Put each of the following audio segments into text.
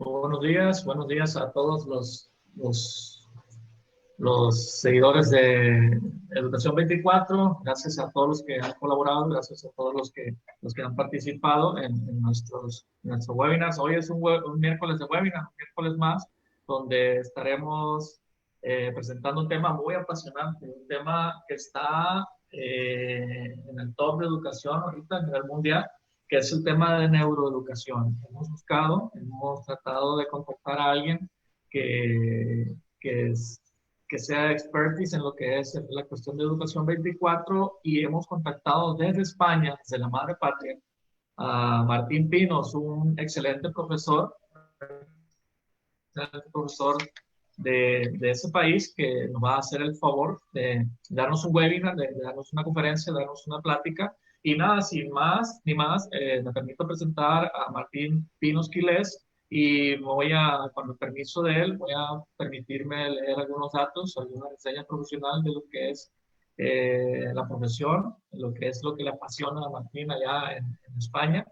Buenos días a todos los seguidores de Educación 24. Gracias a todos los que han colaborado, gracias a todos los que han participado en nuestros webinars. Hoy es un miércoles de webinar, un miércoles más, donde estaremos presentando un tema muy apasionante, un tema que está en el top de educación ahorita a nivel mundial, que es el tema de neuroeducación. Hemos tratado de contactar a alguien que, que, es, que sea expertise en lo que es la cuestión de educación 24 y hemos contactado desde España, desde la madre patria, a Martín Pinos, un excelente profesor de ese país que nos va a hacer el favor de darnos un webinar, de darnos una conferencia, de darnos una plática. Y nada, sin más ni más, me permito presentar a Martín Pinos Quiles y con el permiso de él, voy a permitirme leer algunos datos, alguna reseña profesional de lo que es la profesión, lo que le apasiona a Martín allá en España.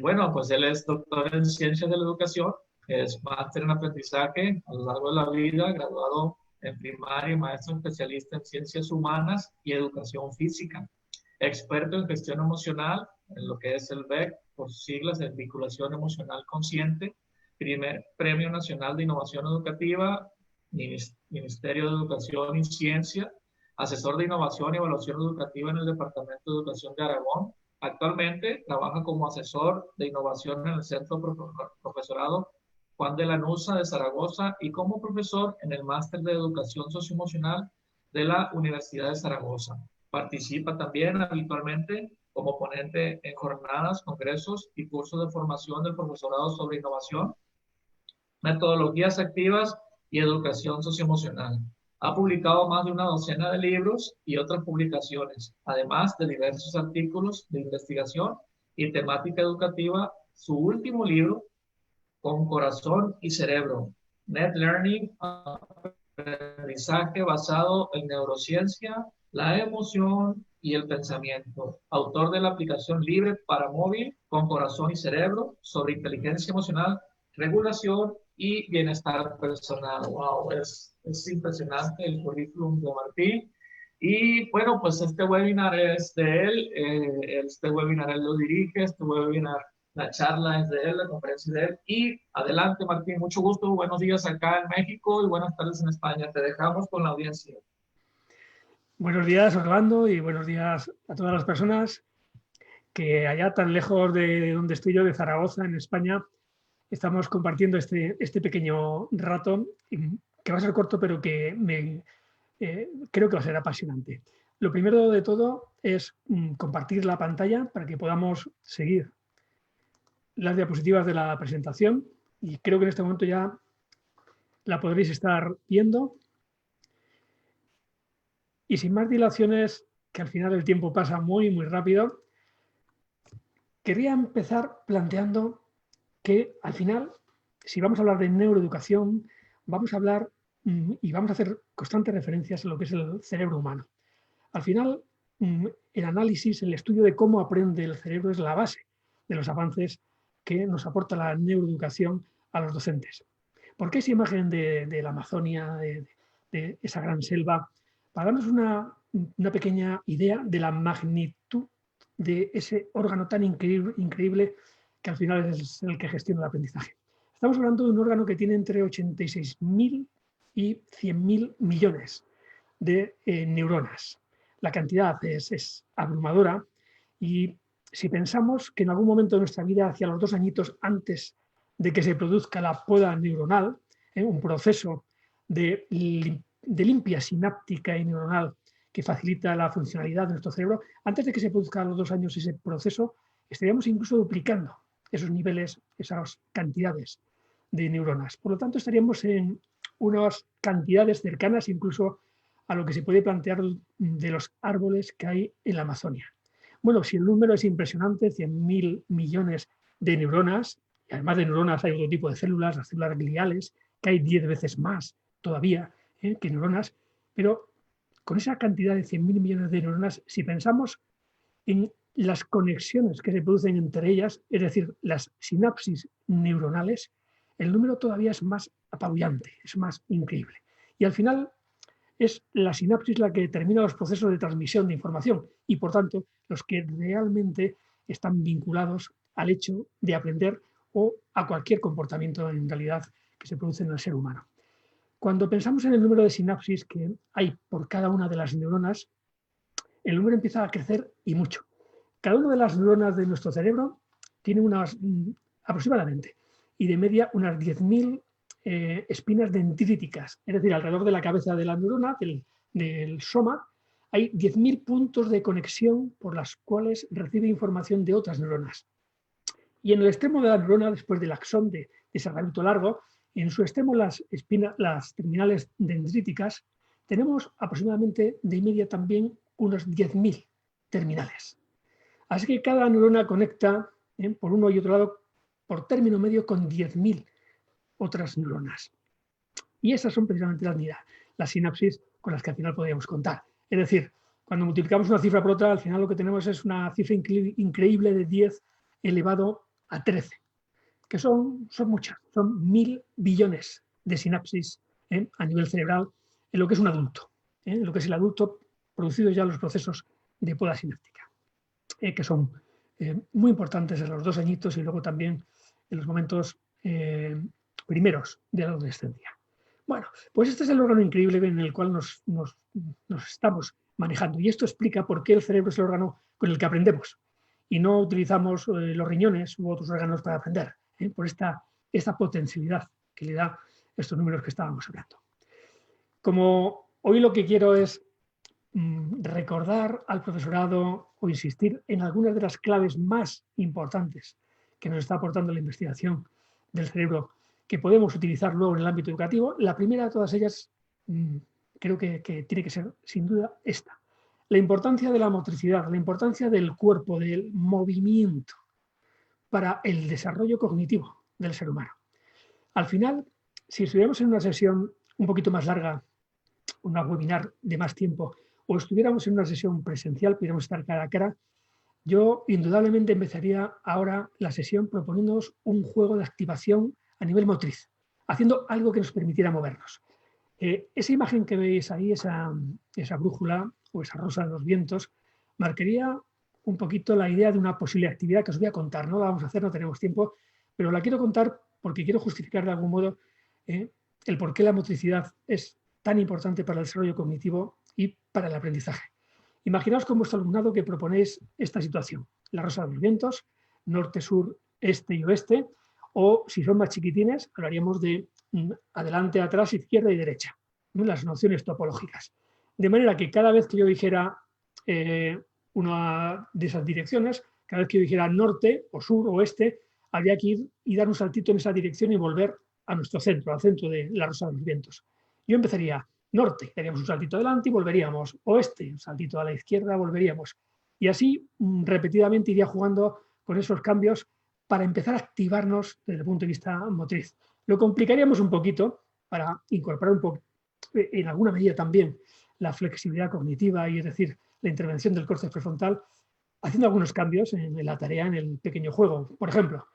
Bueno, pues él es doctor en Ciencias de la Educación, es máster en aprendizaje a lo largo de la vida, graduado en primaria, maestro especialista en ciencias humanas y educación física, experto en gestión emocional, en lo que es el BEC, por siglas en vinculación emocional consciente, primer Premio Nacional de Innovación Educativa, Ministerio de Educación y Ciencia, asesor de innovación y evaluación educativa en el Departamento de Educación de Aragón. Actualmente trabaja como asesor de innovación en el Centro Profesorado Juan de Lanuza de Zaragoza y como profesor en el Máster de Educación Socioemocional de la Universidad de Zaragoza. Participa también habitualmente como ponente en jornadas, congresos y cursos de formación del profesorado sobre innovación, metodologías activas y educación socioemocional. Ha publicado más de una docena de libros y otras publicaciones, además de diversos artículos de investigación y temática educativa. Su último libro, Con Corazón y Cerebro, Net Learning, aprendizaje basado en neurociencia, la emoción y el pensamiento. Autor de la aplicación libre para móvil Con Corazón y Cerebro sobre inteligencia emocional, regulación y bienestar personal. Wow, es impresionante el currículum de Martín. Y bueno, pues este webinar es de él, este webinar él lo dirige, este webinar, la charla es de él, la conferencia es de él. Y adelante, Martín, mucho gusto, buenos días acá en México y buenas tardes en España. Te dejamos con la audiencia. Buenos días, Orlando, y buenos días a todas las personas que allá tan lejos de donde estoy yo, de Zaragoza, en España, estamos compartiendo este pequeño rato, que va a ser corto, pero que creo que va a ser apasionante. Lo primero de todo es compartir la pantalla para que podamos seguir las diapositivas de la presentación, y creo que en este momento ya la podréis estar viendo. Y sin más dilaciones, que al final el tiempo pasa muy, muy rápido, querría empezar planteando que al final, si vamos a hablar de neuroeducación, vamos a hablar y vamos a hacer constantes referencias a lo que es el cerebro humano. Al final, el análisis, el estudio de cómo aprende el cerebro es la base de los avances que nos aporta la neuroeducación a los docentes. ¿Por qué esa imagen de la Amazonia, de esa gran selva? Para darnos una pequeña idea de la magnitud de ese órgano tan increíble que al final es el que gestiona el aprendizaje. Estamos hablando de un órgano que tiene entre 86.000 y 100.000 millones de neuronas. La cantidad es abrumadora, y si pensamos que en algún momento de nuestra vida, hacia los 2 añitos antes de que se produzca la poda neuronal, un proceso de limpia sináptica y neuronal que facilita la funcionalidad de nuestro cerebro, antes de que se produzca a los 2 años ese proceso, estaríamos incluso duplicando esos niveles, esas cantidades de neuronas. Por lo tanto, estaríamos en unas cantidades cercanas incluso a lo que se puede plantear de los árboles que hay en la Amazonia. Bueno, si el número es impresionante, 100.000 millones de neuronas, y además de neuronas hay otro tipo de células, las células gliales, que hay 10 veces más todavía que neuronas, pero con esa cantidad de 100.000 millones de neuronas, si pensamos en las conexiones que se producen entre ellas, es decir, las sinapsis neuronales, el número todavía es más apabullante, es más increíble. Y al final es la sinapsis la que determina los procesos de transmisión de información y, por tanto, los que realmente están vinculados al hecho de aprender o a cualquier comportamiento en realidad que se produce en el ser humano. Cuando pensamos en el número de sinapsis que hay por cada una de las neuronas, el número empieza a crecer y mucho. Cada una de las neuronas de nuestro cerebro tiene unas, aproximadamente, y de media unas 10.000 espinas dendríticas, es decir, alrededor de la cabeza de la neurona, del soma, hay 10.000 puntos de conexión por las cuales recibe información de otras neuronas. Y en el extremo de la neurona, después del axón de desarrollo largo, en su extremo las terminales dendríticas, tenemos aproximadamente de media también unos 10.000 terminales. Así que cada neurona conecta por uno y otro lado por término medio con 10.000 otras neuronas. Y esas son precisamente las sinapsis con las que al final podríamos contar. Es decir, cuando multiplicamos una cifra por otra, al final lo que tenemos es una cifra increíble de 10 elevado a 13, que son muchas, son 1.000 billones de sinapsis a nivel cerebral en lo que es un adulto, en lo que es el adulto, producidos ya los procesos de poda sináptica, que son muy importantes en los 2 añitos y luego también en los momentos primeros de la adolescencia. Bueno, pues este es el órgano increíble en el cual nos estamos manejando, y esto explica por qué el cerebro es el órgano con el que aprendemos y no utilizamos los riñones u otros órganos para aprender, por esta potencialidad que le da estos números que estábamos hablando. Como hoy lo que quiero es recordar al profesorado o insistir en algunas de las claves más importantes que nos está aportando la investigación del cerebro que podemos utilizar luego en el ámbito educativo, la primera de todas ellas creo que tiene que ser sin duda esta. La importancia de la motricidad, la importancia del cuerpo, del movimiento para el desarrollo cognitivo del ser humano. Al final, si estuviéramos en una sesión un poquito más larga, una webinar de más tiempo, o estuviéramos en una sesión presencial, pudiéramos estar cara a cara, yo indudablemente empezaría ahora la sesión proponiéndonos un juego de activación a nivel motriz, haciendo algo que nos permitiera movernos. Esa imagen que veis ahí, esa brújula o esa rosa de los vientos, marcaría un poquito la idea de una posible actividad que os voy a contar. No la vamos a hacer, no tenemos tiempo, pero la quiero contar porque quiero justificar de algún modo el por qué la motricidad es tan importante para el desarrollo cognitivo y para el aprendizaje. Imaginaos con vuestro alumnado que proponéis esta situación, la rosa de los vientos, norte, sur, este y oeste, o si son más chiquitines, hablaríamos de adelante, atrás, izquierda y derecha, ¿no? Las nociones topológicas. De manera que cada vez que yo dijera una de esas direcciones, cada vez que yo dijera norte o sur o oeste, habría que ir y dar un saltito en esa dirección y volver a nuestro centro, al centro de la rosa de los vientos. Yo empezaría norte, daríamos un saltito adelante y volveríamos, oeste, un saltito a la izquierda, volveríamos. Y así repetidamente iría jugando con esos cambios para empezar a activarnos desde el punto de vista motriz. Lo complicaríamos un poquito para incorporar un poco, en alguna medida también, la flexibilidad cognitiva y es decir, la intervención del córtex prefrontal, haciendo algunos cambios en la tarea, en el pequeño juego. Por ejemplo,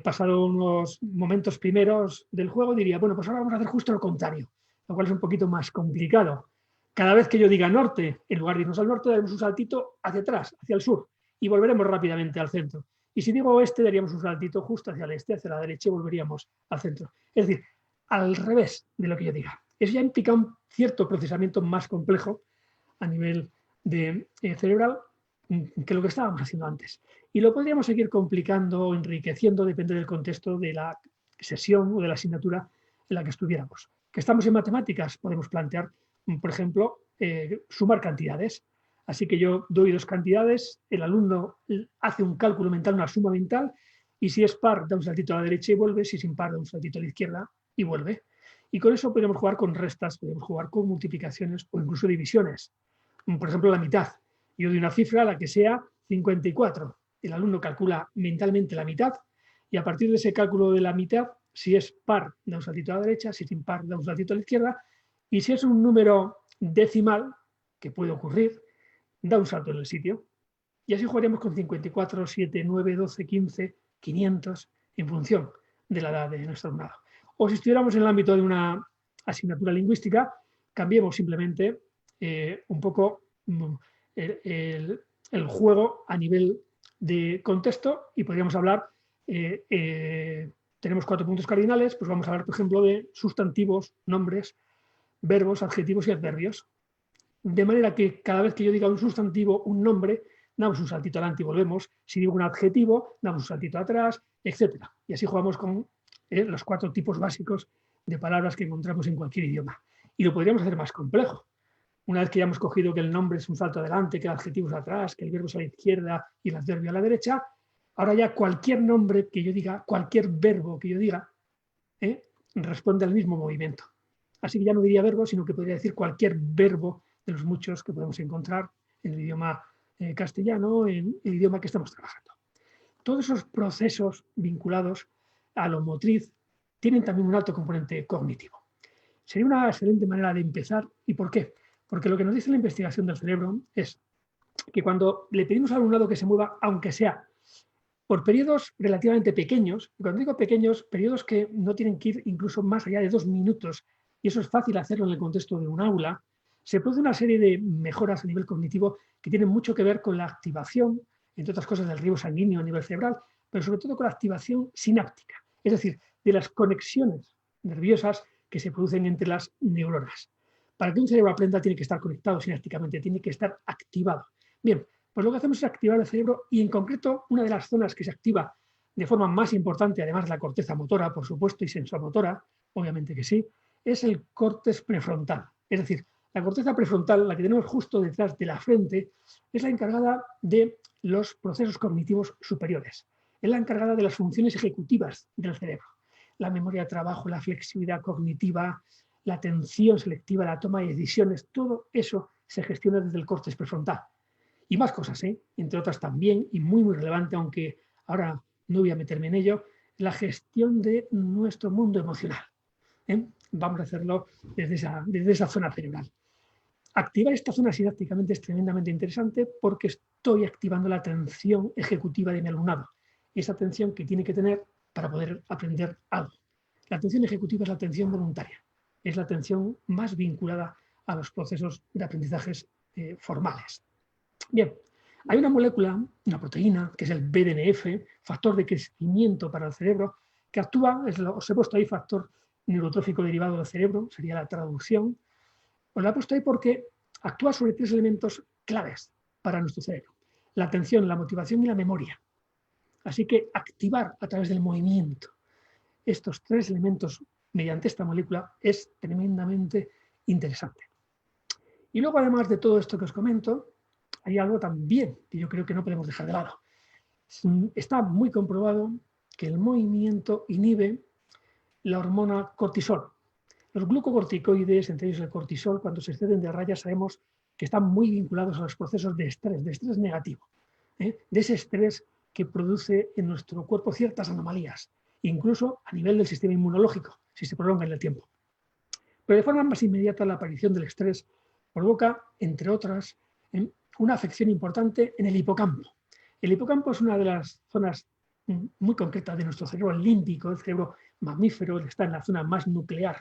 pasado unos momentos primeros del juego, diría, bueno, pues ahora vamos a hacer justo lo contrario, lo cual es un poquito más complicado. Cada vez que yo diga norte, en lugar de irnos al norte, daremos un saltito hacia atrás, hacia el sur, y volveremos rápidamente al centro. Y si digo oeste, daríamos un saltito justo hacia el este, hacia la derecha, y volveríamos al centro. Es decir, al revés de lo que yo diga. Eso ya implica un cierto procesamiento más complejo a nivel de cerebral que lo que estábamos haciendo antes. Y lo podríamos seguir complicando o enriqueciendo, depende del contexto de la sesión o de la asignatura en la que estuviéramos. Que estamos en matemáticas, podemos plantear, por ejemplo, sumar cantidades. Así que yo doy 2 cantidades, el alumno hace un cálculo mental, una suma mental, y si es par, da un saltito a la derecha y vuelve, si es impar, da un saltito a la izquierda y vuelve. Y con eso podemos jugar con restas, podemos jugar con multiplicaciones o incluso divisiones. Por ejemplo, la mitad. Yo doy una cifra, la que sea, 54. El alumno calcula mentalmente la mitad y a partir de ese cálculo de la mitad, si es par, da un saltito a la derecha, si es impar, da un saltito a la izquierda, y si es un número decimal, que puede ocurrir, da un salto en el sitio. Y así jugaremos con 54, 7, 9, 12, 15, 500, en función de la edad de nuestro alumnado. O si estuviéramos en el ámbito de una asignatura lingüística, cambiemos simplemente un poco el juego a nivel de contexto y podríamos hablar, tenemos 4 puntos cardinales, pues vamos a hablar, por ejemplo, de sustantivos, nombres, verbos, adjetivos y adverbios. De manera que cada vez que yo diga un sustantivo, un nombre, damos un saltito adelante y volvemos. Si digo un adjetivo, damos un saltito atrás, etc. Y así jugamos con los 4 tipos básicos de palabras que encontramos en cualquier idioma. Y lo podríamos hacer más complejo. Una vez que ya hemos cogido que el nombre es un salto adelante, que el adjetivo es atrás, que el verbo es a la izquierda y el adverbio a la derecha, ahora ya cualquier nombre que yo diga, cualquier verbo que yo diga, responde al mismo movimiento. Así que ya no diría verbo, sino que podría decir cualquier verbo de los muchos que podemos encontrar en el idioma castellano, en el idioma que estamos trabajando. Todos esos procesos vinculados a lo motriz tienen también un alto componente cognitivo. Sería una excelente manera de empezar. ¿Y por qué? Porque lo que nos dice la investigación del cerebro es que cuando le pedimos al alumnado que se mueva, aunque sea por periodos relativamente pequeños, y cuando digo pequeños, periodos que no tienen que ir incluso más allá de 2 minutos, y eso es fácil hacerlo en el contexto de un aula, se produce una serie de mejoras a nivel cognitivo que tienen mucho que ver con la activación, entre otras cosas, del riego sanguíneo a nivel cerebral, pero sobre todo con la activación sináptica, es decir, de las conexiones nerviosas que se producen entre las neuronas. Para que un cerebro aprenda tiene que estar conectado sinápticamente, tiene que estar activado. Bien, pues lo que hacemos es activar el cerebro y en concreto una de las zonas que se activa de forma más importante, además de la corteza motora, por supuesto, y sensomotora, obviamente que sí, es el córtex prefrontal. Es decir, la corteza prefrontal, la que tenemos justo detrás de la frente, es la encargada de los procesos cognitivos superiores. Es la encargada de las funciones ejecutivas del cerebro. La memoria de trabajo, la flexibilidad cognitiva, la atención selectiva, la toma de decisiones, todo eso se gestiona desde el córtex prefrontal. Y más cosas, entre otras también, y muy, muy relevante, aunque ahora no voy a meterme en ello, la gestión de nuestro mundo emocional. Vamos a hacerlo desde esa zona cerebral. Activar esta zona sinápticamente es tremendamente interesante porque estoy activando la atención ejecutiva de mi alumnado. Esa atención que tiene que tener para poder aprender algo. La atención ejecutiva es la atención voluntaria. Es la atención más vinculada a los procesos de aprendizajes formales. Bien, hay una molécula, una proteína, que es el BDNF, factor de crecimiento para el cerebro, que actúa, os he puesto ahí factor neurotrófico derivado del cerebro, sería la traducción. Os la he puesto ahí porque actúa sobre 3 elementos claves para nuestro cerebro: la atención, la motivación y la memoria. Así que activar a través del movimiento estos 3 elementos mediante esta molécula es tremendamente interesante. Y luego, además de todo esto que os comento, hay algo también que yo creo que no podemos dejar de lado. Está muy comprobado que el movimiento inhibe la hormona cortisol. Los glucocorticoides, entre ellos el cortisol, cuando se exceden de raya sabemos que están muy vinculados a los procesos de estrés negativo, de ese estrés que produce en nuestro cuerpo ciertas anomalías, incluso a nivel del sistema inmunológico, si se prolonga en el tiempo. Pero de forma más inmediata, la aparición del estrés provoca, entre otras, una afección importante en el hipocampo. El hipocampo es una de las zonas muy concretas de nuestro cerebro límbico, el cerebro mamífero, está en la zona más nuclear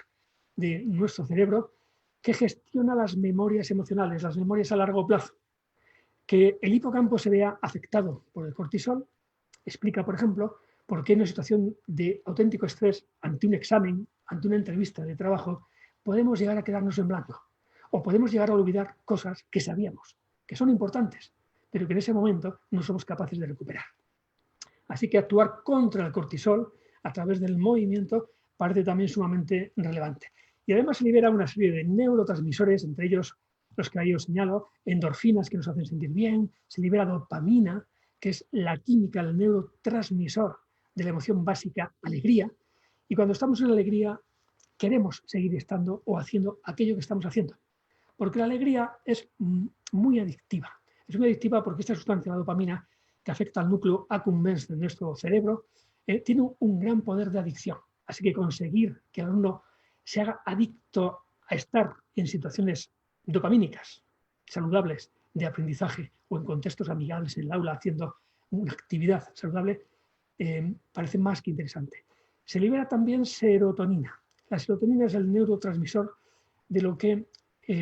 de nuestro cerebro, que gestiona las memorias emocionales, las memorias a largo plazo. Que el hipocampo se vea afectado por el cortisol explica, por ejemplo, por qué en una situación de auténtico estrés, ante un examen, ante una entrevista de trabajo, podemos llegar a quedarnos en blanco o podemos llegar a olvidar cosas que sabíamos, que son importantes, pero que en ese momento no somos capaces de recuperar. Así que actuar contra el cortisol a través del movimiento parece también sumamente relevante. Y además se libera una serie de neurotransmisores, entre ellos los que ahí os señalo, endorfinas que nos hacen sentir bien, se libera dopamina, que es la química, el neurotransmisor de la emoción básica, alegría. Y cuando estamos en alegría, queremos seguir estando o haciendo aquello que estamos haciendo. Porque la alegría es muy adictiva. Es muy adictiva porque esta sustancia, la dopamina, que afecta al núcleo accumbens de nuestro cerebro, tiene un gran poder de adicción. Así que conseguir que el alumno se haga adicto a estar en situaciones dopamínicas, saludables, de aprendizaje o en contextos amigables en el aula haciendo una actividad saludable, parece más que interesante. se libera también serotonina. La serotonina es el neurotransmisor de lo que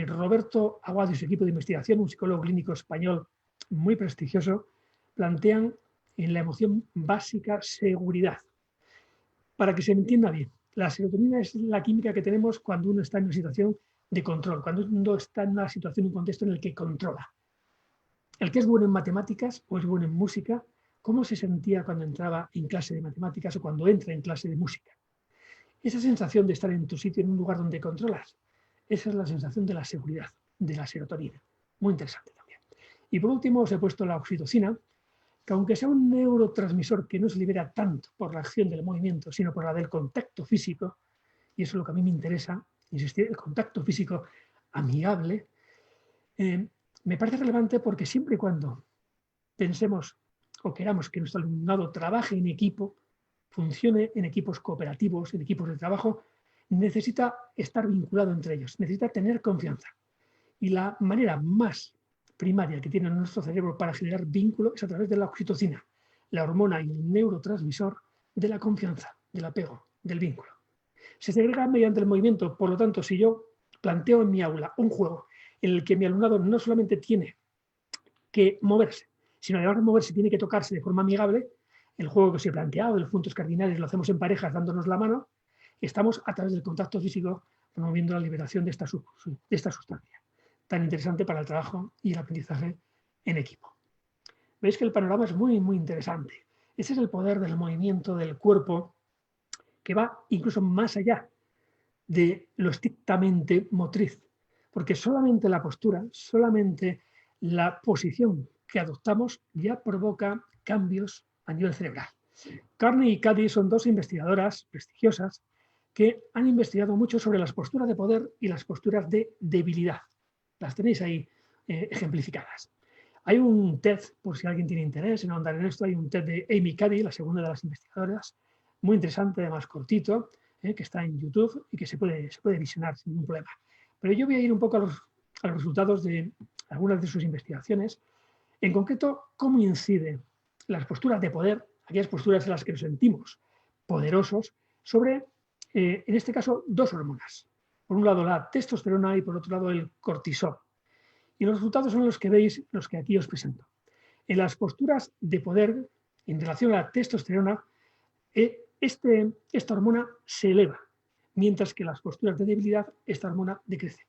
Roberto Aguado y su equipo de investigación, un psicólogo clínico español muy prestigioso, plantean en la emoción básica seguridad. Para que se entienda bien, la serotonina es la química que tenemos cuando uno está en una situación de control, cuando uno está en una situación, un contexto en el que controla. El que es bueno en matemáticas o es bueno en música, ¿cómo se sentía cuando entraba en clase de matemáticas o cuando entra en clase de música? Esa sensación de estar en tu sitio, en un lugar donde controlas, esa es la sensación de la seguridad, de la serotonina. Muy interesante también. Y por último os he puesto la oxitocina, que aunque sea un neurotransmisor que no se libera tanto por la acción del movimiento, sino por la del contacto físico, y eso es lo que a mí me interesa, insistir, el contacto físico amigable, me parece relevante porque siempre y cuando pensemos o queramos que nuestro alumnado trabaje en equipo, funcione en equipos cooperativos, en equipos de trabajo, necesita estar vinculado entre ellos, necesita tener confianza. Y la manera más primaria que tiene nuestro cerebro para generar vínculo es a través de la oxitocina, la hormona y el neurotransmisor de la confianza, del apego, del vínculo. Se segrega mediante el movimiento, por lo tanto, si yo planteo en mi aula un juego en el que mi alumnado no solamente tiene que moverse, sino además de moverse tiene que tocarse de forma amigable, el juego que os he planteado, de los puntos cardinales, lo hacemos en parejas dándonos la mano, estamos a través del contacto físico promoviendo la liberación de esta sustancia, tan interesante para el trabajo y el aprendizaje en equipo. Veis que el panorama es muy, muy interesante. Ese es el poder del movimiento del cuerpo que va incluso más allá de lo estrictamente motriz, porque solamente la postura, solamente la posición que adoptamos ya provoca cambios a nivel cerebral. Carney y Cady son dos investigadoras prestigiosas que han investigado mucho sobre las posturas de poder y las posturas de debilidad. Las tenéis ahí ejemplificadas. Hay un TED, por si alguien tiene interés en ahondar en esto, hay un TED de Amy Cady, la segunda de las investigadoras, muy interesante, además cortito, que está en YouTube y que se puede visionar sin ningún problema. Pero yo voy a ir un poco a los resultados de algunas de sus investigaciones. En concreto, cómo inciden las posturas de poder, aquellas posturas en las que nos sentimos poderosos, sobre, en este caso, dos hormonas. Por un lado la testosterona y por otro lado el cortisol. Y los resultados son los que veis, los que aquí os presento. En las posturas de poder, en relación a la testosterona, esta hormona se eleva, mientras que en las posturas de debilidad, esta hormona decrece.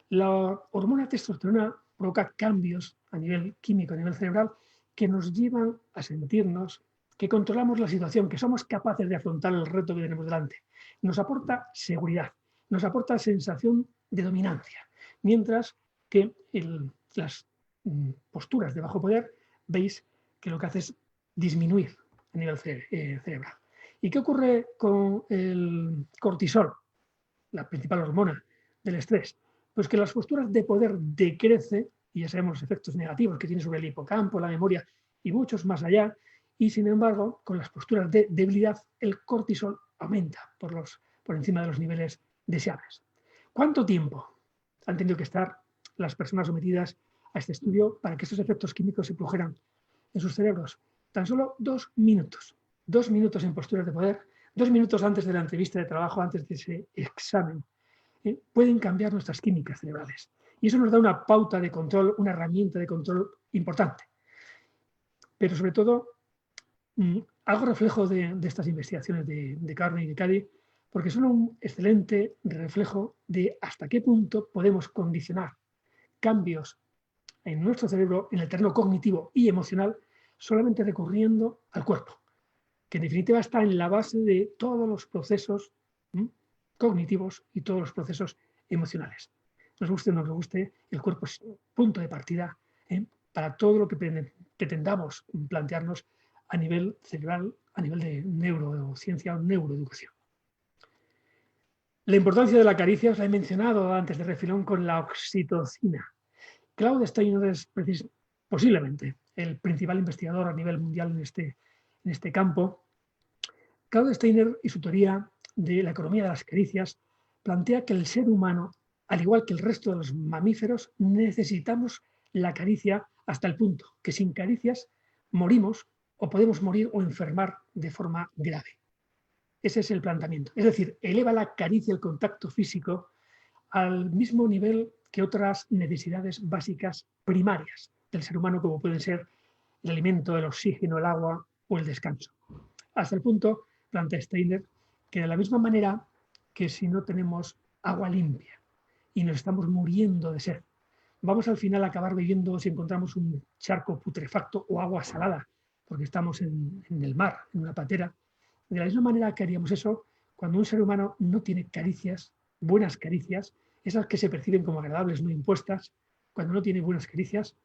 La hormona testosterona provoca cambios a nivel químico, a nivel cerebral, que nos llevan a sentirnos que controlamos la situación, que somos capaces de afrontar el reto que tenemos delante. Nos aporta seguridad, nos aporta sensación de dominancia, mientras que las posturas de bajo poder, veis que lo que hace es disminuir a nivel cerebral. ¿Y qué ocurre con el cortisol, la principal hormona del estrés? Pues que las posturas de poder decrece, y ya sabemos los efectos negativos que tiene sobre el hipocampo, la memoria y muchos más allá, y sin embargo, con las posturas de debilidad, el cortisol aumenta por encima de los niveles deseables. ¿Cuánto tiempo han tenido que estar las personas sometidas a este estudio para que estos efectos químicos se produjeran en sus cerebros? Tan solo 2 minutos. 2 minutos en posturas de poder, 2 minutos antes de la entrevista de trabajo, antes de ese examen, pueden cambiar nuestras químicas cerebrales. Y eso nos da una pauta de control, una herramienta de control importante. Pero sobre todo, hago reflejo de estas investigaciones de Carney y de Cady, porque son un excelente reflejo de hasta qué punto podemos condicionar cambios en nuestro cerebro, en el terreno cognitivo y emocional, solamente recurriendo al cuerpo, que en definitiva está en la base de todos los procesos cognitivos y todos los procesos emocionales. Nos guste o no nos guste, el cuerpo es punto de partida para todo lo que pretendamos plantearnos a nivel cerebral, a nivel de neurociencia o neuroeducación. La importancia de la caricia os la he mencionado antes de refilón con la oxitocina. Claude Steiner es posiblemente el principal investigador a nivel mundial en este campo. Claude Steiner y su teoría de la economía de las caricias plantea que el ser humano, al igual que el resto de los mamíferos, necesitamos la caricia hasta el punto que sin caricias morimos o podemos morir o enfermar de forma grave. Ese es el planteamiento. Es decir, eleva la caricia, el contacto físico al mismo nivel que otras necesidades básicas primarias del ser humano, como pueden ser el alimento, el oxígeno, el agua o el descanso. Hasta el punto, plantea Steiner, que de la misma manera que si no tenemos agua limpia y nos estamos muriendo de sed, vamos al final a acabar bebiendo si encontramos un charco putrefacto o agua salada, porque estamos en el mar, en una patera. De la misma manera que haríamos eso cuando un ser humano no tiene caricias, buenas caricias, esas que se perciben como agradables, no impuestas, cuando no tiene buenas caricias,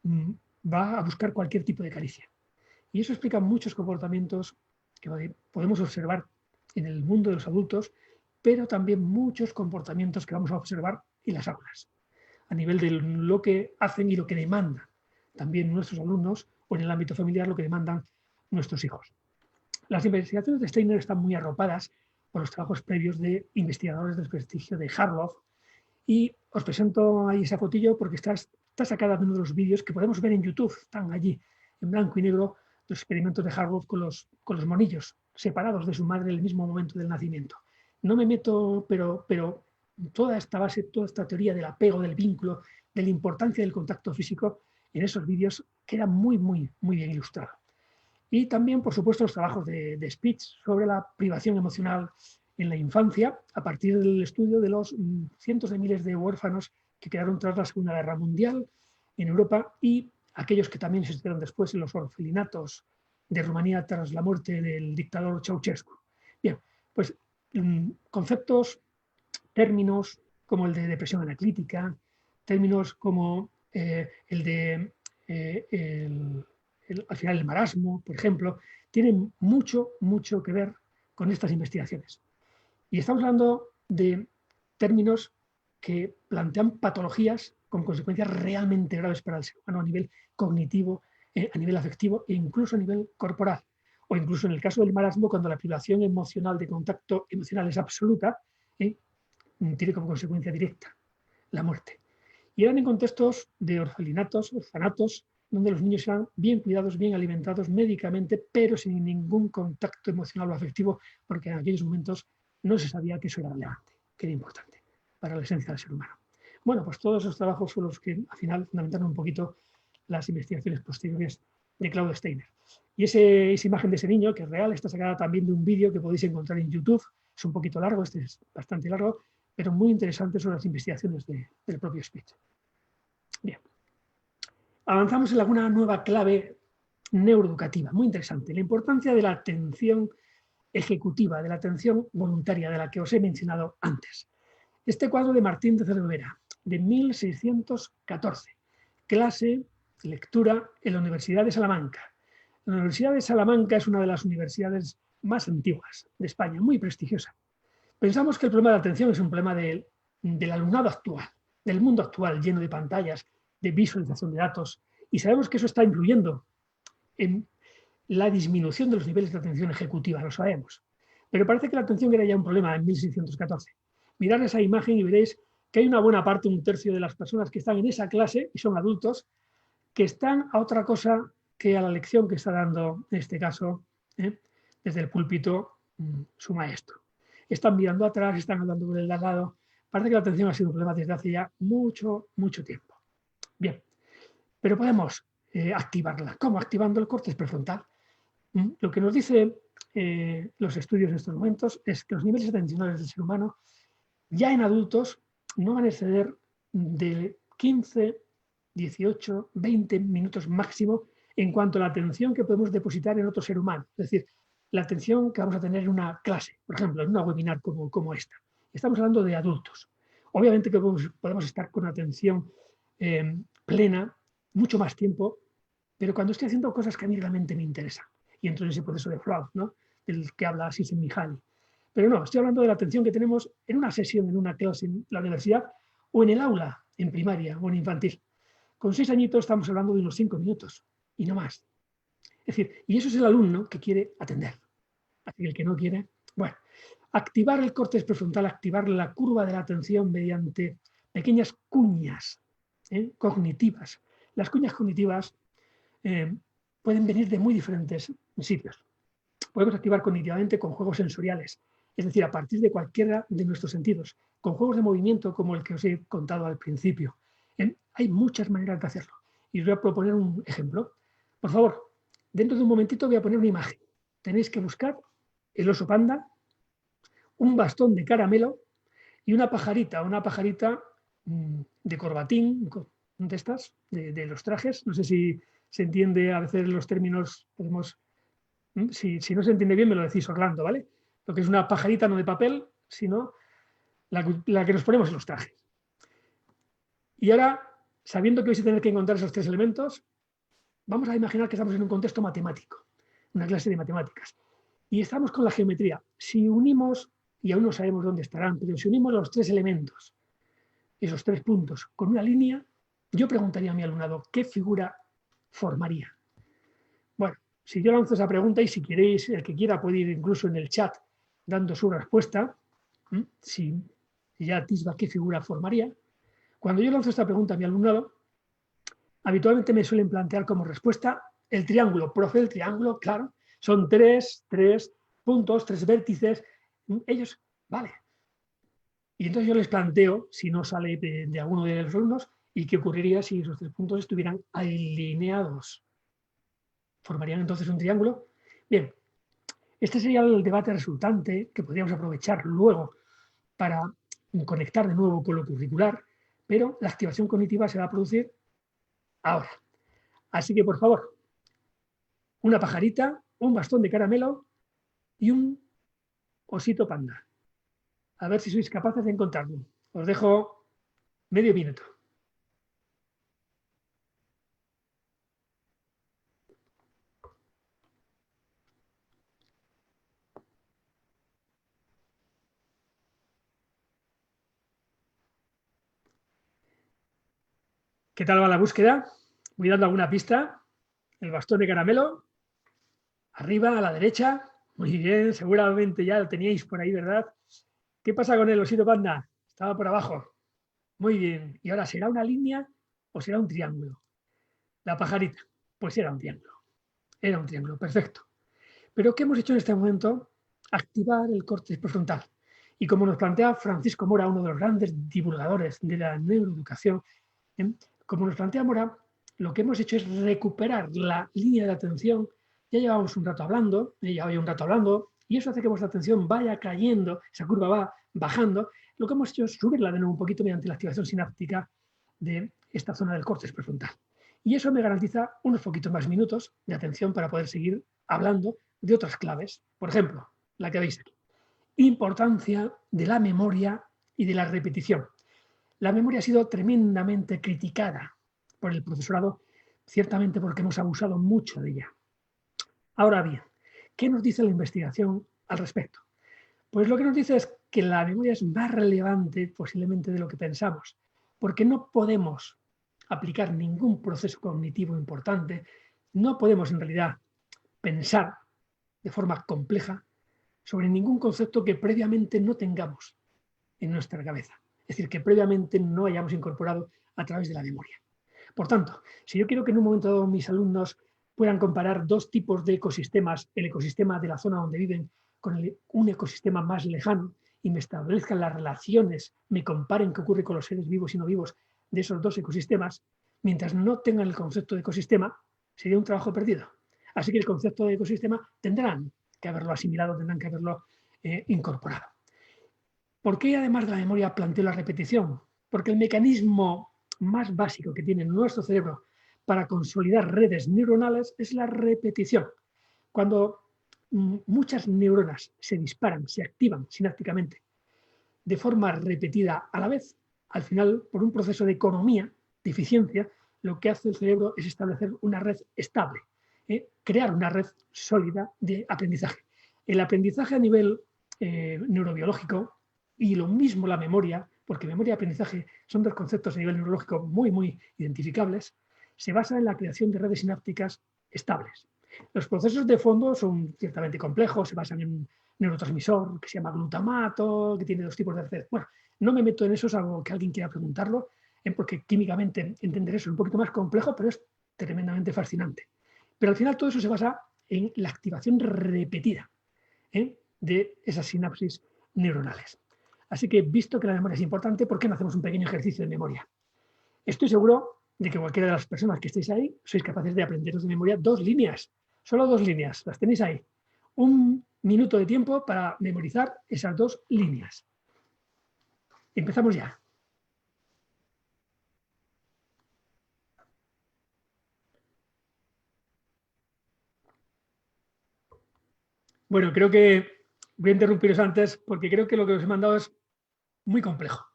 va a buscar cualquier tipo de caricia. Y eso explica muchos comportamientos que podemos observar en el mundo de los adultos, pero también muchos comportamientos que vamos a observar en las aulas, a nivel de lo que hacen y lo que demandan también nuestros alumnos, o en el ámbito familiar lo que demandan nuestros hijos. Las investigaciones de Steiner están muy arropadas por los trabajos previos de investigadores de prestigio de Harlow, y os presento ahí esa fotillo porque está sacada de uno de los vídeos que podemos ver en YouTube, están allí en blanco y negro, los experimentos de Harlow con los monillos separados de su madre en el mismo momento del nacimiento. No me meto, pero toda esta base, toda esta teoría del apego, del vínculo, de la importancia del contacto físico, en esos vídeos queda muy, muy, muy bien ilustrado. Y también, por supuesto, los trabajos de Spitz sobre la privación emocional en la infancia, a partir del estudio de los cientos de miles de huérfanos que quedaron tras la Segunda Guerra Mundial en Europa y aquellos que también existieron después en los orfelinatos de Rumanía tras la muerte del dictador Ceausescu. Bien, pues conceptos, términos como el de depresión analítica, términos como el de al final el marasmo, por ejemplo, tienen mucho, mucho que ver con estas investigaciones. Y estamos hablando de términos que plantean patologías con consecuencias realmente graves para el ser humano a nivel cognitivo, a nivel afectivo e incluso a nivel corporal. O incluso en el caso del marasmo, cuando la privación emocional de contacto emocional es absoluta, tiene como consecuencia directa la muerte. Y eran en contextos de orfelinatos, orfanatos, donde los niños eran bien cuidados, bien alimentados médicamente, pero sin ningún contacto emocional o afectivo, porque en aquellos momentos no se sabía que eso era relevante, que era importante para la esencia del ser humano. Bueno, pues todos esos trabajos son los que al final fundamentaron un poquito las investigaciones posteriores de Claude Steiner. Y esa imagen de ese niño, que es real, está sacada también de un vídeo que podéis encontrar en YouTube. Es un poquito largo, este es bastante largo, pero muy interesante sobre las investigaciones del propio Spitz. Bien. Avanzamos en alguna nueva clave neuroeducativa, muy interesante. La importancia de la atención ejecutiva, de la atención voluntaria, de la que os he mencionado antes. Este cuadro de Martín de Cervera, de 1614, clase de lectura en la Universidad de Salamanca. La Universidad de Salamanca es una de las universidades más antiguas de España, muy prestigiosa. Pensamos que el problema de la atención es un problema del alumnado actual, del mundo actual, lleno de pantallas, de visualización de datos, y sabemos que eso está influyendo en la disminución de los niveles de atención ejecutiva, lo sabemos. Pero parece que la atención era ya un problema en 1614. Mirad esa imagen y veréis que hay una buena parte, un tercio de las personas que están en esa clase, y son adultos, que están a otra cosa que a la lección que está dando, en este caso, desde el púlpito, su maestro. Están mirando atrás, están hablando con el de al lado. Parece que la atención ha sido un problema desde hace ya mucho, mucho tiempo. Bien, pero podemos activarla. ¿Cómo? Activando el córtex prefrontal. Lo que nos dicen los estudios en estos momentos es que los niveles atencionales del ser humano ya en adultos no van a exceder de 15, 18, 20 minutos máximo en cuanto a la atención que podemos depositar en otro ser humano. Es decir, la atención que vamos a tener en una clase, por ejemplo, en una webinar como esta. Estamos hablando de adultos. Obviamente que podemos estar con atención plena mucho más tiempo, pero cuando estoy haciendo cosas que a mí realmente me interesan. Y entro en ese proceso de Freud, ¿no?, del que habla Csikszentmihalyi. Pero no, estoy hablando de la atención que tenemos en una sesión, en una clase en la universidad o en el aula, en primaria o en infantil. Con 6 añitos estamos hablando de unos 5 minutos y no más. Es decir, y eso es el alumno que quiere atender. Así que el que no quiere, bueno, activar el córtex prefrontal, activar la curva de la atención mediante pequeñas cuñas cognitivas. Las cuñas cognitivas pueden venir de muy diferentes sitios. podemos activar cognitivamente con juegos sensoriales, es decir, a partir de cualquiera de nuestros sentidos, con juegos de movimiento como el que os he contado al principio. Hay muchas maneras de hacerlo. Y os voy a proponer un ejemplo. Por favor, dentro de un momentito voy a poner una imagen. Tenéis que buscar el oso panda, un bastón de caramelo y una pajarita de corbatín, de estas, de los trajes. No sé si se entiende a veces los términos, podemos... Si no se entiende bien, me lo decís, Orlando, ¿vale? Lo que es una pajarita no de papel, sino la que nos ponemos en los trajes. Y ahora, sabiendo que vais a tener que encontrar esos tres elementos, vamos a imaginar que estamos en un contexto matemático, una clase de matemáticas. Y estamos con la geometría. Si unimos, y aún no sabemos dónde estarán, pero si unimos los tres elementos, esos tres puntos, con una línea, yo preguntaría a mi alumnado, ¿qué figura formaría? Bueno, si yo lanzo esa pregunta y si queréis, el que quiera puede ir incluso en el chat dando su respuesta, si ya atisba qué figura formaría. Cuando yo lanzo esta pregunta a mi alumnado, habitualmente me suelen plantear como respuesta el triángulo. Profe, el triángulo, claro, son tres puntos, tres vértices. Ellos, vale. Y entonces yo les planteo, si no sale de alguno de los alumnos, y qué ocurriría si esos tres puntos estuvieran alineados. ¿Formarían entonces un triángulo? Bien, este sería el debate resultante que podríamos aprovechar luego para conectar de nuevo con lo curricular, pero la activación cognitiva se va a producir ahora. Así que, por favor, una pajarita, un bastón de caramelo y un osito panda. A ver si sois capaces de encontrarlo. Os dejo medio minuto. ¿Qué tal va la búsqueda? Voy dando alguna pista. El bastón de caramelo. Arriba, a la derecha. Muy bien, seguramente ya lo teníais por ahí, ¿verdad? ¿Qué pasa con el osito panda? Estaba por abajo. Muy bien. ¿Y ahora será una línea o será un triángulo? La pajarita. Pues era un triángulo. Era un triángulo, perfecto. Pero ¿qué hemos hecho en este momento? Activar el córtex prefrontal. Y como nos plantea Francisco Mora, uno de los grandes divulgadores de la neuroeducación, como nos plantea Mora, lo que hemos hecho es recuperar la línea de atención. Ya llevamos un rato hablando, y eso hace que vuestra atención vaya cayendo, esa curva va bajando. Lo que hemos hecho es subirla de nuevo un poquito mediante la activación sináptica de esta zona del córtex prefrontal. Y eso me garantiza unos poquitos más minutos de atención para poder seguir hablando de otras claves. Por ejemplo, la que veis aquí. Importancia de la memoria y de la repetición. La memoria ha sido tremendamente criticada por el profesorado, ciertamente porque hemos abusado mucho de ella. Ahora bien, ¿qué nos dice la investigación al respecto? Pues lo que nos dice es que la memoria es más relevante posiblemente de lo que pensamos, porque no podemos aplicar ningún proceso cognitivo importante, no podemos en realidad pensar de forma compleja sobre ningún concepto que previamente no tengamos en nuestra cabeza. Es decir, que previamente no hayamos incorporado a través de la memoria. Por tanto, si yo quiero que en un momento dado mis alumnos puedan comparar dos tipos de ecosistemas, el ecosistema de la zona donde viven con un ecosistema más lejano, y me establezcan las relaciones, me comparen qué ocurre con los seres vivos y no vivos de esos dos ecosistemas, mientras no tengan el concepto de ecosistema, sería un trabajo perdido. Así que el concepto de ecosistema tendrán que haberlo asimilado, tendrán que haberlo incorporado. ¿Por qué además de la memoria planteo la repetición? Porque el mecanismo más básico que tiene nuestro cerebro para consolidar redes neuronales es la repetición. Cuando muchas neuronas se disparan, se activan sinápticamente de forma repetida a la vez, al final, por un proceso de economía, de eficiencia, lo que hace el cerebro es establecer una red estable, crear una red sólida de aprendizaje. El aprendizaje a nivel neurobiológico y lo mismo la memoria, porque memoria y aprendizaje son dos conceptos a nivel neurológico muy identificables, se basa en la creación de redes sinápticas estables. Los procesos de fondo son ciertamente complejos, se basan en un neurotransmisor que se llama glutamato, que tiene dos tipos de redes. Bueno, no me meto en eso, salvo que alguien quiera preguntarlo, porque químicamente entender eso es un poquito más complejo, pero es tremendamente fascinante. Pero al final todo eso se basa en la activación repetida de esas sinapsis neuronales. Así que, visto que la memoria es importante, ¿por qué no hacemos un pequeño ejercicio de memoria? Estoy seguro de que cualquiera de las personas que estéis ahí sois capaces de aprenderos de memoria 2 líneas, solo 2 líneas, las tenéis ahí. 1 minuto de tiempo para memorizar esas 2 líneas. Empezamos ya. Bueno, creo que voy a interrumpiros antes porque creo que lo que os he mandado es muy complejo.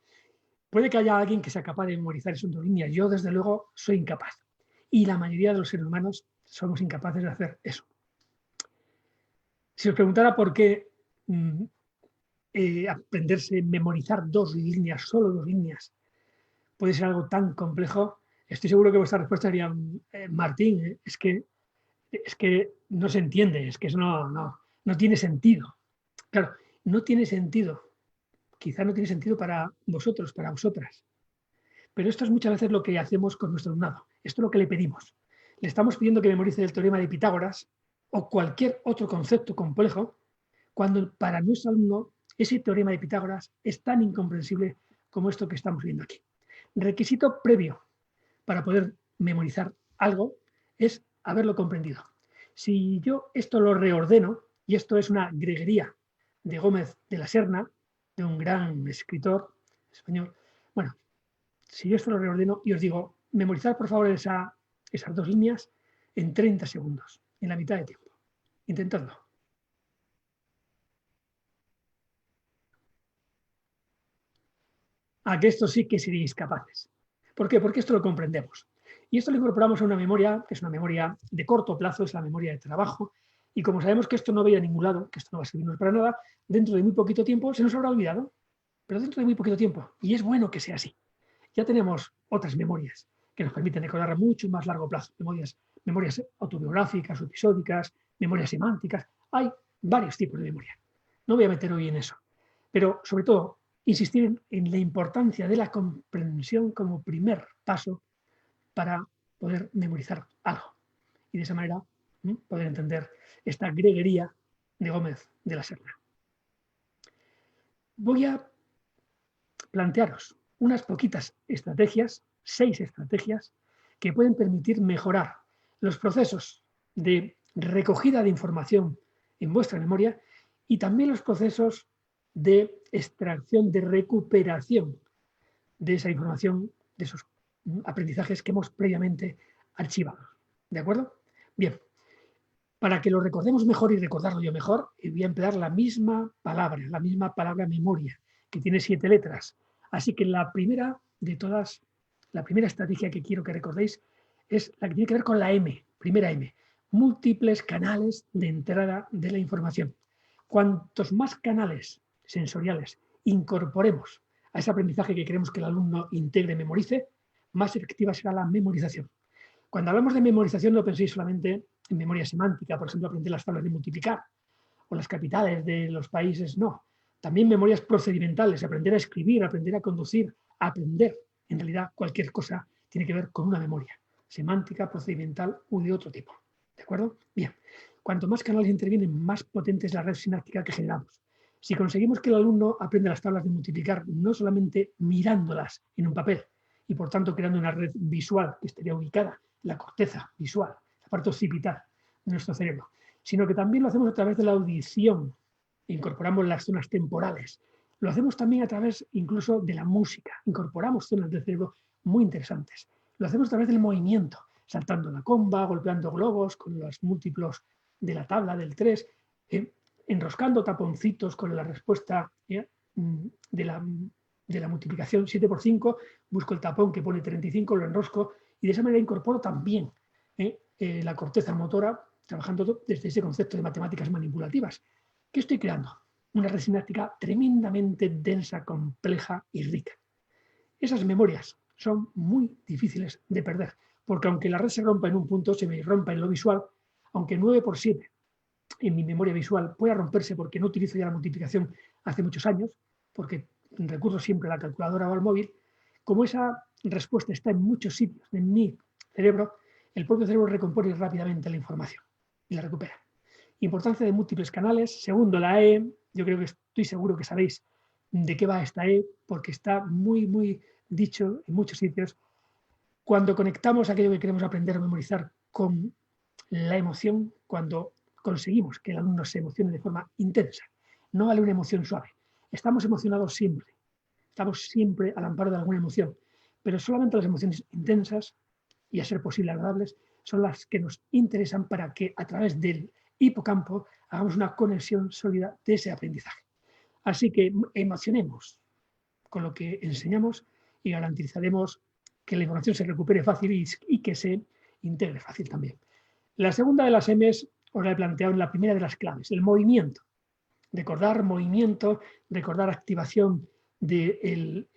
Puede que haya alguien que sea capaz de memorizar esas 2 líneas. Yo, desde luego, soy incapaz. Y la mayoría de los seres humanos somos incapaces de hacer eso. Si os preguntara por qué aprenderse, memorizar 2 líneas, solo 2 líneas, puede ser algo tan complejo, estoy seguro que vuestra respuesta sería, Martín, es que no se entiende, es que eso no tiene sentido. Claro, no tiene sentido. Quizá no tiene sentido para vosotros, para vosotras. Pero esto es muchas veces lo que hacemos con nuestro alumnado. Esto es lo que le pedimos. Le estamos pidiendo que memorice el teorema de Pitágoras o cualquier otro concepto complejo, cuando para nuestro alumno ese teorema de Pitágoras es tan incomprensible como esto que estamos viendo aquí. Requisito previo para poder memorizar algo es haberlo comprendido. Si yo esto lo reordeno, y esto es una greguería de Gómez de la Serna, de un gran escritor español, bueno, si yo esto lo reordeno y os digo, memorizar por favor esas 2 líneas en 30 segundos, en la mitad de tiempo. Intentadlo. A que esto sí que seréis capaces. ¿Por qué? Porque esto lo comprendemos. Y esto lo incorporamos a una memoria, que es una memoria de corto plazo, es la memoria de trabajo. Y como sabemos que esto no va a ir a ningún lado, que esto no va a servirnos para nada, dentro de muy poquito tiempo se nos habrá olvidado. Pero dentro de muy poquito tiempo. Y es bueno que sea así. Ya tenemos otras memorias que nos permiten recordar a mucho más largo plazo. Memorias autobiográficas, episódicas, memorias semánticas. Hay varios tipos de memoria. No voy a meter hoy en eso. Pero sobre todo, insistir en la importancia de la comprensión como primer paso para poder memorizar algo. Y de esa manera poder entender esta greguería de Gómez de la Serna. Voy a plantearos unas poquitas estrategias, 6 estrategias, que pueden permitir mejorar los procesos de recogida de información en vuestra memoria y también los procesos de extracción, de recuperación de esa información, de esos aprendizajes que hemos previamente archivado. ¿De acuerdo? Bien, para que lo recordemos mejor y recordarlo yo mejor, voy a emplear la misma palabra memoria, que tiene 7 letras. Así que la primera de todas, la primera estrategia que quiero que recordéis es la que tiene que ver con la M, primera M, múltiples canales de entrada de la información. Cuantos más canales sensoriales incorporemos a ese aprendizaje que queremos que el alumno integre, memorice, más efectiva será la memorización. Cuando hablamos de memorización no penséis solamente en memoria semántica, por ejemplo, aprender las tablas de multiplicar o las capitales de los países, no. También memorias procedimentales, aprender a escribir, aprender a conducir, aprender. En realidad, cualquier cosa tiene que ver con una memoria semántica, procedimental u de otro tipo. ¿De acuerdo? Bien. Cuanto más canales intervienen, más potente es la red sináptica que generamos. Si conseguimos que el alumno aprenda las tablas de multiplicar no solamente mirándolas en un papel y por tanto creando una red visual que estaría ubicada en la corteza visual, la parte occipital de nuestro cerebro, sino que también lo hacemos a través de la audición, incorporamos las zonas temporales, lo hacemos también a través incluso de la música, incorporamos zonas del cerebro muy interesantes, lo hacemos a través del movimiento, saltando la comba, golpeando globos con los múltiplos de la tabla del 3, enroscando taponcitos con la respuesta de la multiplicación 7 por 5, busco el tapón que pone 35, lo enrosco y de esa manera incorporo también la corteza motora, trabajando desde ese concepto de matemáticas manipulativas. ¿Qué estoy creando? Una red sináptica tremendamente densa, compleja y rica. Esas memorias son muy difíciles de perder, porque aunque la red se rompa en un punto, se me rompa en lo visual, aunque 9 por 7 en mi memoria visual pueda romperse porque no utilizo ya la multiplicación hace muchos años, porque recurro siempre a la calculadora o al móvil, como esa respuesta está en muchos sitios en mi cerebro, el propio cerebro recompone rápidamente la información. y la recupera. Importancia de múltiples canales. Segundo, la E. Yo creo que estoy seguro que sabéis de qué va esta E, porque está muy dicho en muchos sitios. Cuando conectamos aquello que queremos aprender o memorizar con la emoción, cuando conseguimos que el alumno se emocione de forma intensa, no vale una emoción suave. Estamos emocionados siempre, estamos siempre al amparo de alguna emoción, pero solamente las emociones intensas y a ser posible agradables son las que nos interesan para que a través del hipocampo hagamos una conexión sólida de ese aprendizaje. Así que emocionemos con lo que enseñamos y garantizaremos que la información se recupere fácil y que se integre fácil también. La segunda de las M's os la he planteado en la primera de las claves, el movimiento. Recordar movimiento, recordar activación del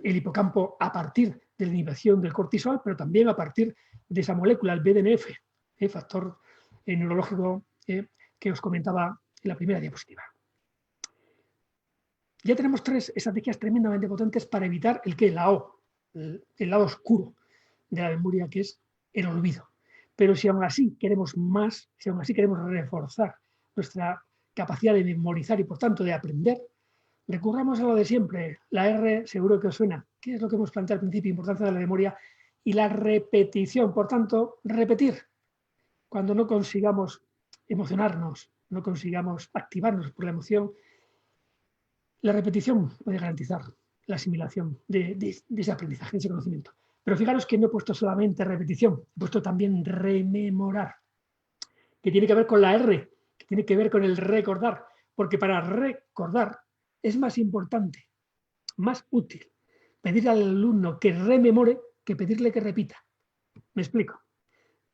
hipocampo a partir de la inhibición del cortisol, pero también a partir de esa molécula, el BDNF, factor neurológico que os comentaba en la primera diapositiva. Ya tenemos 3 estrategias tremendamente potentes para evitar la O, el lado oscuro de la memoria, que es el olvido. Pero si aún así queremos más, si aún así queremos reforzar nuestra capacidad de memorizar y por tanto de aprender, recurramos a lo de siempre. La R seguro que os suena. ¿Qué es lo que hemos planteado al principio? Importancia de la memoria y la repetición. Por tanto, repetir. Cuando no consigamos emocionarnos, no consigamos activarnos por la emoción, la repetición puede garantizar la asimilación de ese aprendizaje, de ese conocimiento. Pero fijaros que no he puesto solamente repetición, he puesto también rememorar, que tiene que ver con la R, que tiene que ver con el recordar, porque para recordar es más importante, más útil, pedir al alumno que rememore que pedirle que repita. Me explico.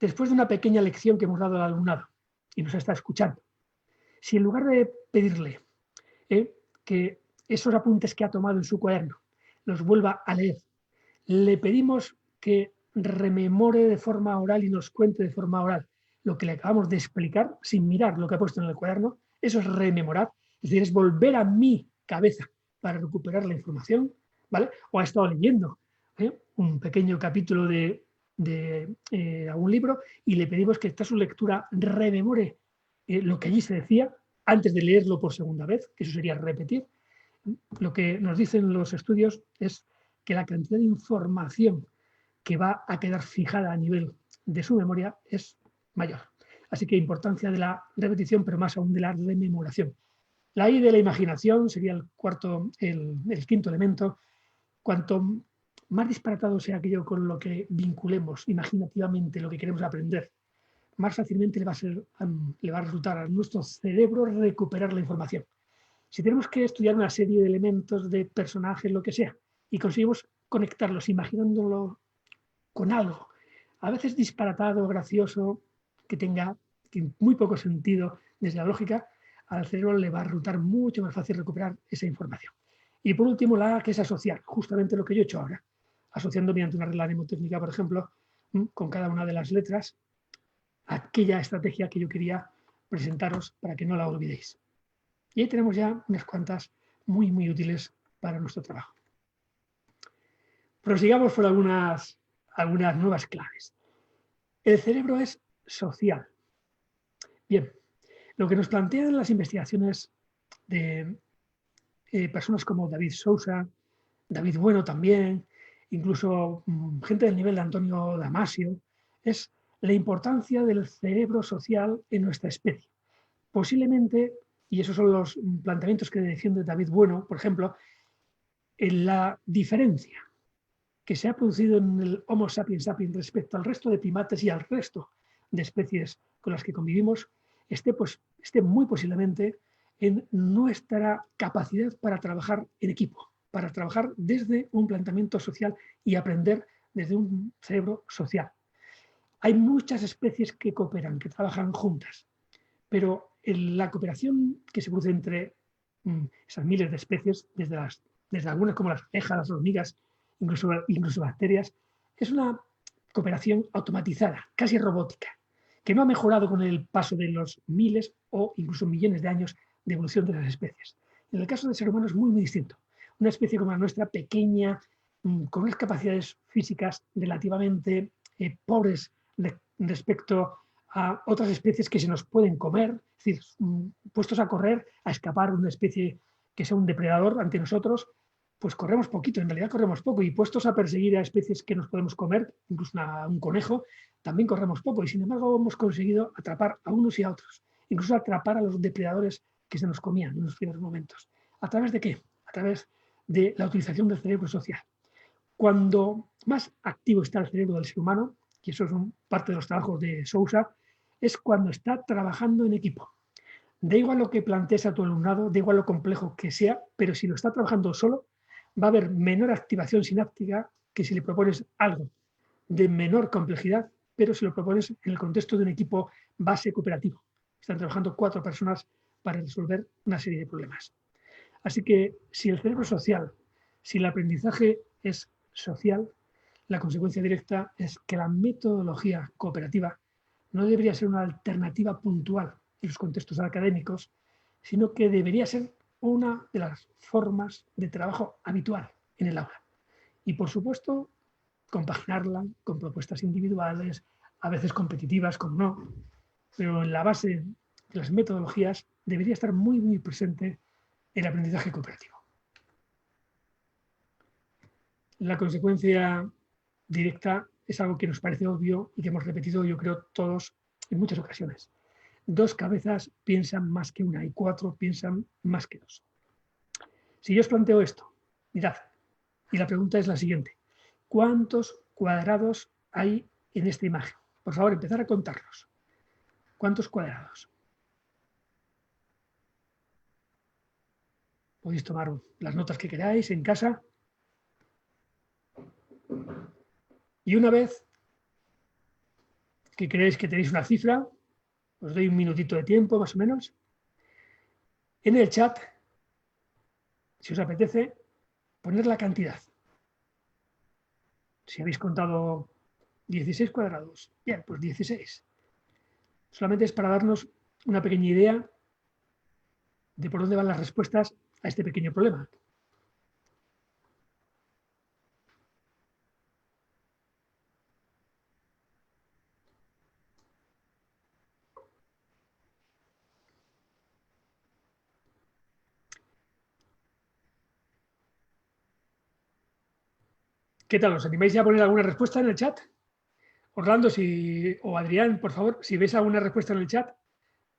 Después de una pequeña lección que hemos dado al alumnado y nos está escuchando, si en lugar de pedirle que esos apuntes que ha tomado en su cuaderno los vuelva a leer, le pedimos que rememore de forma oral y nos cuente de forma oral lo que le acabamos de explicar sin mirar lo que ha puesto en el cuaderno, eso es rememorar, es decir, es volver a mi cabeza para recuperar la información, ¿vale? O ha estado leyendo un pequeño capítulo de algún libro y le pedimos que esta su lectura rememore lo que allí se decía antes de leerlo por segunda vez, que eso sería repetir. Lo que nos dicen los estudios es que la cantidad de información que va a quedar fijada a nivel de su memoria es mayor. Así que importancia de la repetición, pero más aún de la rememoración. La I de la imaginación sería el quinto elemento. Cuanto más disparatado sea aquello con lo que vinculemos imaginativamente lo que queremos aprender, más fácilmente le va a resultar a nuestro cerebro recuperar la información. Si tenemos que estudiar una serie de elementos, de personajes, lo que sea, y conseguimos conectarlos imaginándolo con algo, a veces disparatado, gracioso, que tenga muy poco sentido desde la lógica, al cerebro le va a resultar mucho más fácil recuperar esa información. Y por último, la A, que es asociar, justamente lo que yo he hecho ahora, asociando mediante una regla mnemotécnica, por ejemplo, con cada una de las letras, aquella estrategia que yo quería presentaros para que no la olvidéis. Y ahí tenemos ya unas cuantas muy útiles para nuestro trabajo. Prosigamos por algunas nuevas claves. El cerebro es social. Bien, lo que nos plantean las investigaciones de personas como David Sousa, David Bueno también, incluso gente del nivel de Antonio Damasio, es la importancia del cerebro social en nuestra especie. Posiblemente, y esos son los planteamientos que defiende David Bueno, por ejemplo, en la diferencia que se ha producido en el Homo sapiens sapiens respecto al resto de primates y al resto de especies con las que convivimos, esté muy posiblemente en nuestra capacidad para trabajar en equipo, para trabajar desde un planteamiento social y aprender desde un cerebro social. Hay muchas especies que cooperan, que trabajan juntas, pero la cooperación que se produce entre esas miles de especies, desde algunas como las abejas, las hormigas, incluso bacterias, es una cooperación automatizada, casi robótica, que no ha mejorado con el paso de los miles o incluso millones de años de evolución de las especies. En el caso del ser humano es muy distinto. Una especie como la nuestra, pequeña, con unas capacidades físicas relativamente pobres respecto a otras especies que se nos pueden comer, es decir, puestos a correr, a escapar de una especie que sea un depredador ante nosotros, pues corremos poquito, en realidad corremos poco, y puestos a perseguir a especies que nos podemos comer, incluso un conejo, también corremos poco, y sin embargo hemos conseguido atrapar a unos y a otros, incluso atrapar a los depredadores que se nos comían en los primeros momentos. ¿A través de qué? A través de la utilización del cerebro social. Cuando más activo está el cerebro del ser humano, y eso es parte de los trabajos de Sousa, es cuando está trabajando en equipo. Da igual lo que plantees a tu alumnado, da igual lo complejo que sea, pero si lo está trabajando solo, va a haber menor activación sináptica que si le propones algo de menor complejidad, pero si lo propones en el contexto de un equipo base cooperativo. Están trabajando 4 personas para resolver una serie de problemas. Así que si el cerebro es social, si el aprendizaje es social, la consecuencia directa es que la metodología cooperativa no debería ser una alternativa puntual en los contextos académicos, sino que debería ser una de las formas de trabajo habitual en el aula. Y por supuesto, compaginarla con propuestas individuales, a veces competitivas, como no, pero en la base de las metodologías debería estar muy, muy presente el aprendizaje cooperativo. La consecuencia directa es algo que nos parece obvio y que hemos repetido, yo creo, todos en muchas ocasiones. 2 cabezas piensan más que una y 4 piensan más que 2. Si yo os planteo esto, mirad, y la pregunta es la siguiente: ¿cuántos cuadrados hay en esta imagen? Por favor, empezar a contarlos. ¿Cuántos cuadrados? Podéis tomar las notas que queráis en casa. Y una vez que creéis que tenéis una cifra, os doy un minutito de tiempo, más o menos. En el chat, si os apetece, poner la cantidad. Si habéis contado 16 cuadrados, bien, pues 16. Solamente es para darnos una pequeña idea de por dónde van las respuestas a este pequeño problema. ¿Qué tal? ¿Os animáis ya a poner alguna respuesta en el chat? Orlando o Adrián, por favor, si veis alguna respuesta en el chat,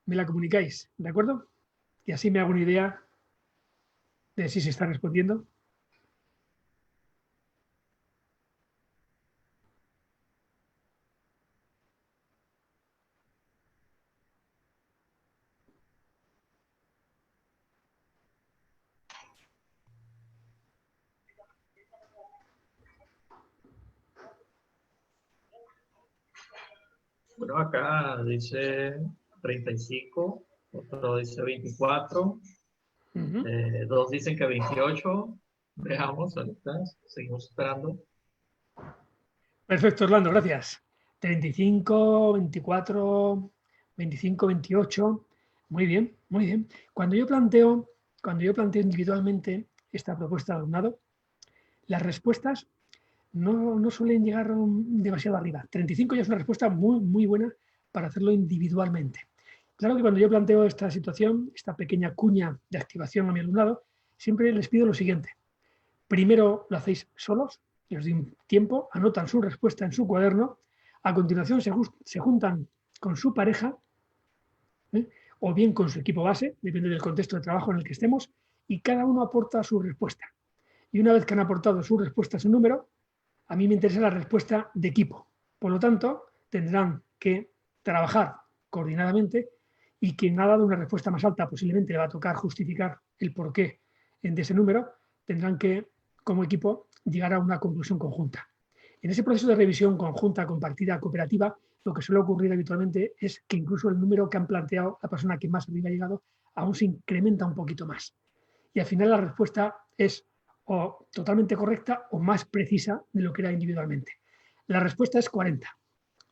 me la comunicáis, ¿de acuerdo? Y así me hago una idea de si se está respondiendo. Bueno, acá dice 35, otro dice 24, dos dicen que 28. Veamos, ahorita seguimos esperando. Perfecto, Orlando, gracias. 35, 24, 25, 28. Muy bien, muy bien. Cuando yo planteo individualmente esta propuesta de alumnado, las respuestas no suelen llegar demasiado arriba. 35 ya es una respuesta muy, muy buena para hacerlo individualmente. Claro que cuando yo planteo esta situación, esta pequeña cuña de activación a mi alumnado, siempre les pido lo siguiente. Primero lo hacéis solos, y os doy un tiempo, anotan su respuesta en su cuaderno, a continuación se juntan con su pareja, o bien con su equipo base, depende del contexto de trabajo en el que estemos, y cada uno aporta su respuesta. Y una vez que han aportado su respuesta, su número, a mí me interesa la respuesta de equipo. Por lo tanto, tendrán que trabajar coordinadamente y quien ha dado una respuesta más alta posiblemente le va a tocar justificar el porqué de ese número, tendrán que, como equipo, llegar a una conclusión conjunta. En ese proceso de revisión conjunta, compartida, cooperativa, lo que suele ocurrir habitualmente es que incluso el número que han planteado la persona que más arriba ha llegado aún se incrementa un poquito más. Y al final la respuesta es o totalmente correcta o más precisa de lo que era individualmente. La respuesta es 40.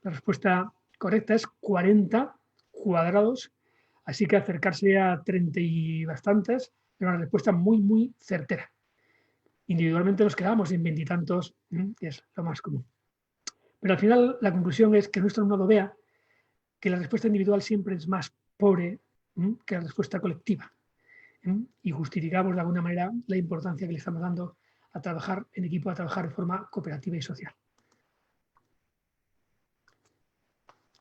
La respuesta correcta es 40 cuadrados, así que acercarse a 30 y bastantes es una respuesta muy, muy certera. Individualmente nos quedamos en 20 y tantos, que es lo más común. Pero al final la conclusión es que nuestro alumnado vea que la respuesta individual siempre es más pobre que la respuesta colectiva. Y justificamos de alguna manera la importancia que le estamos dando a trabajar en equipo, a trabajar de forma cooperativa y social.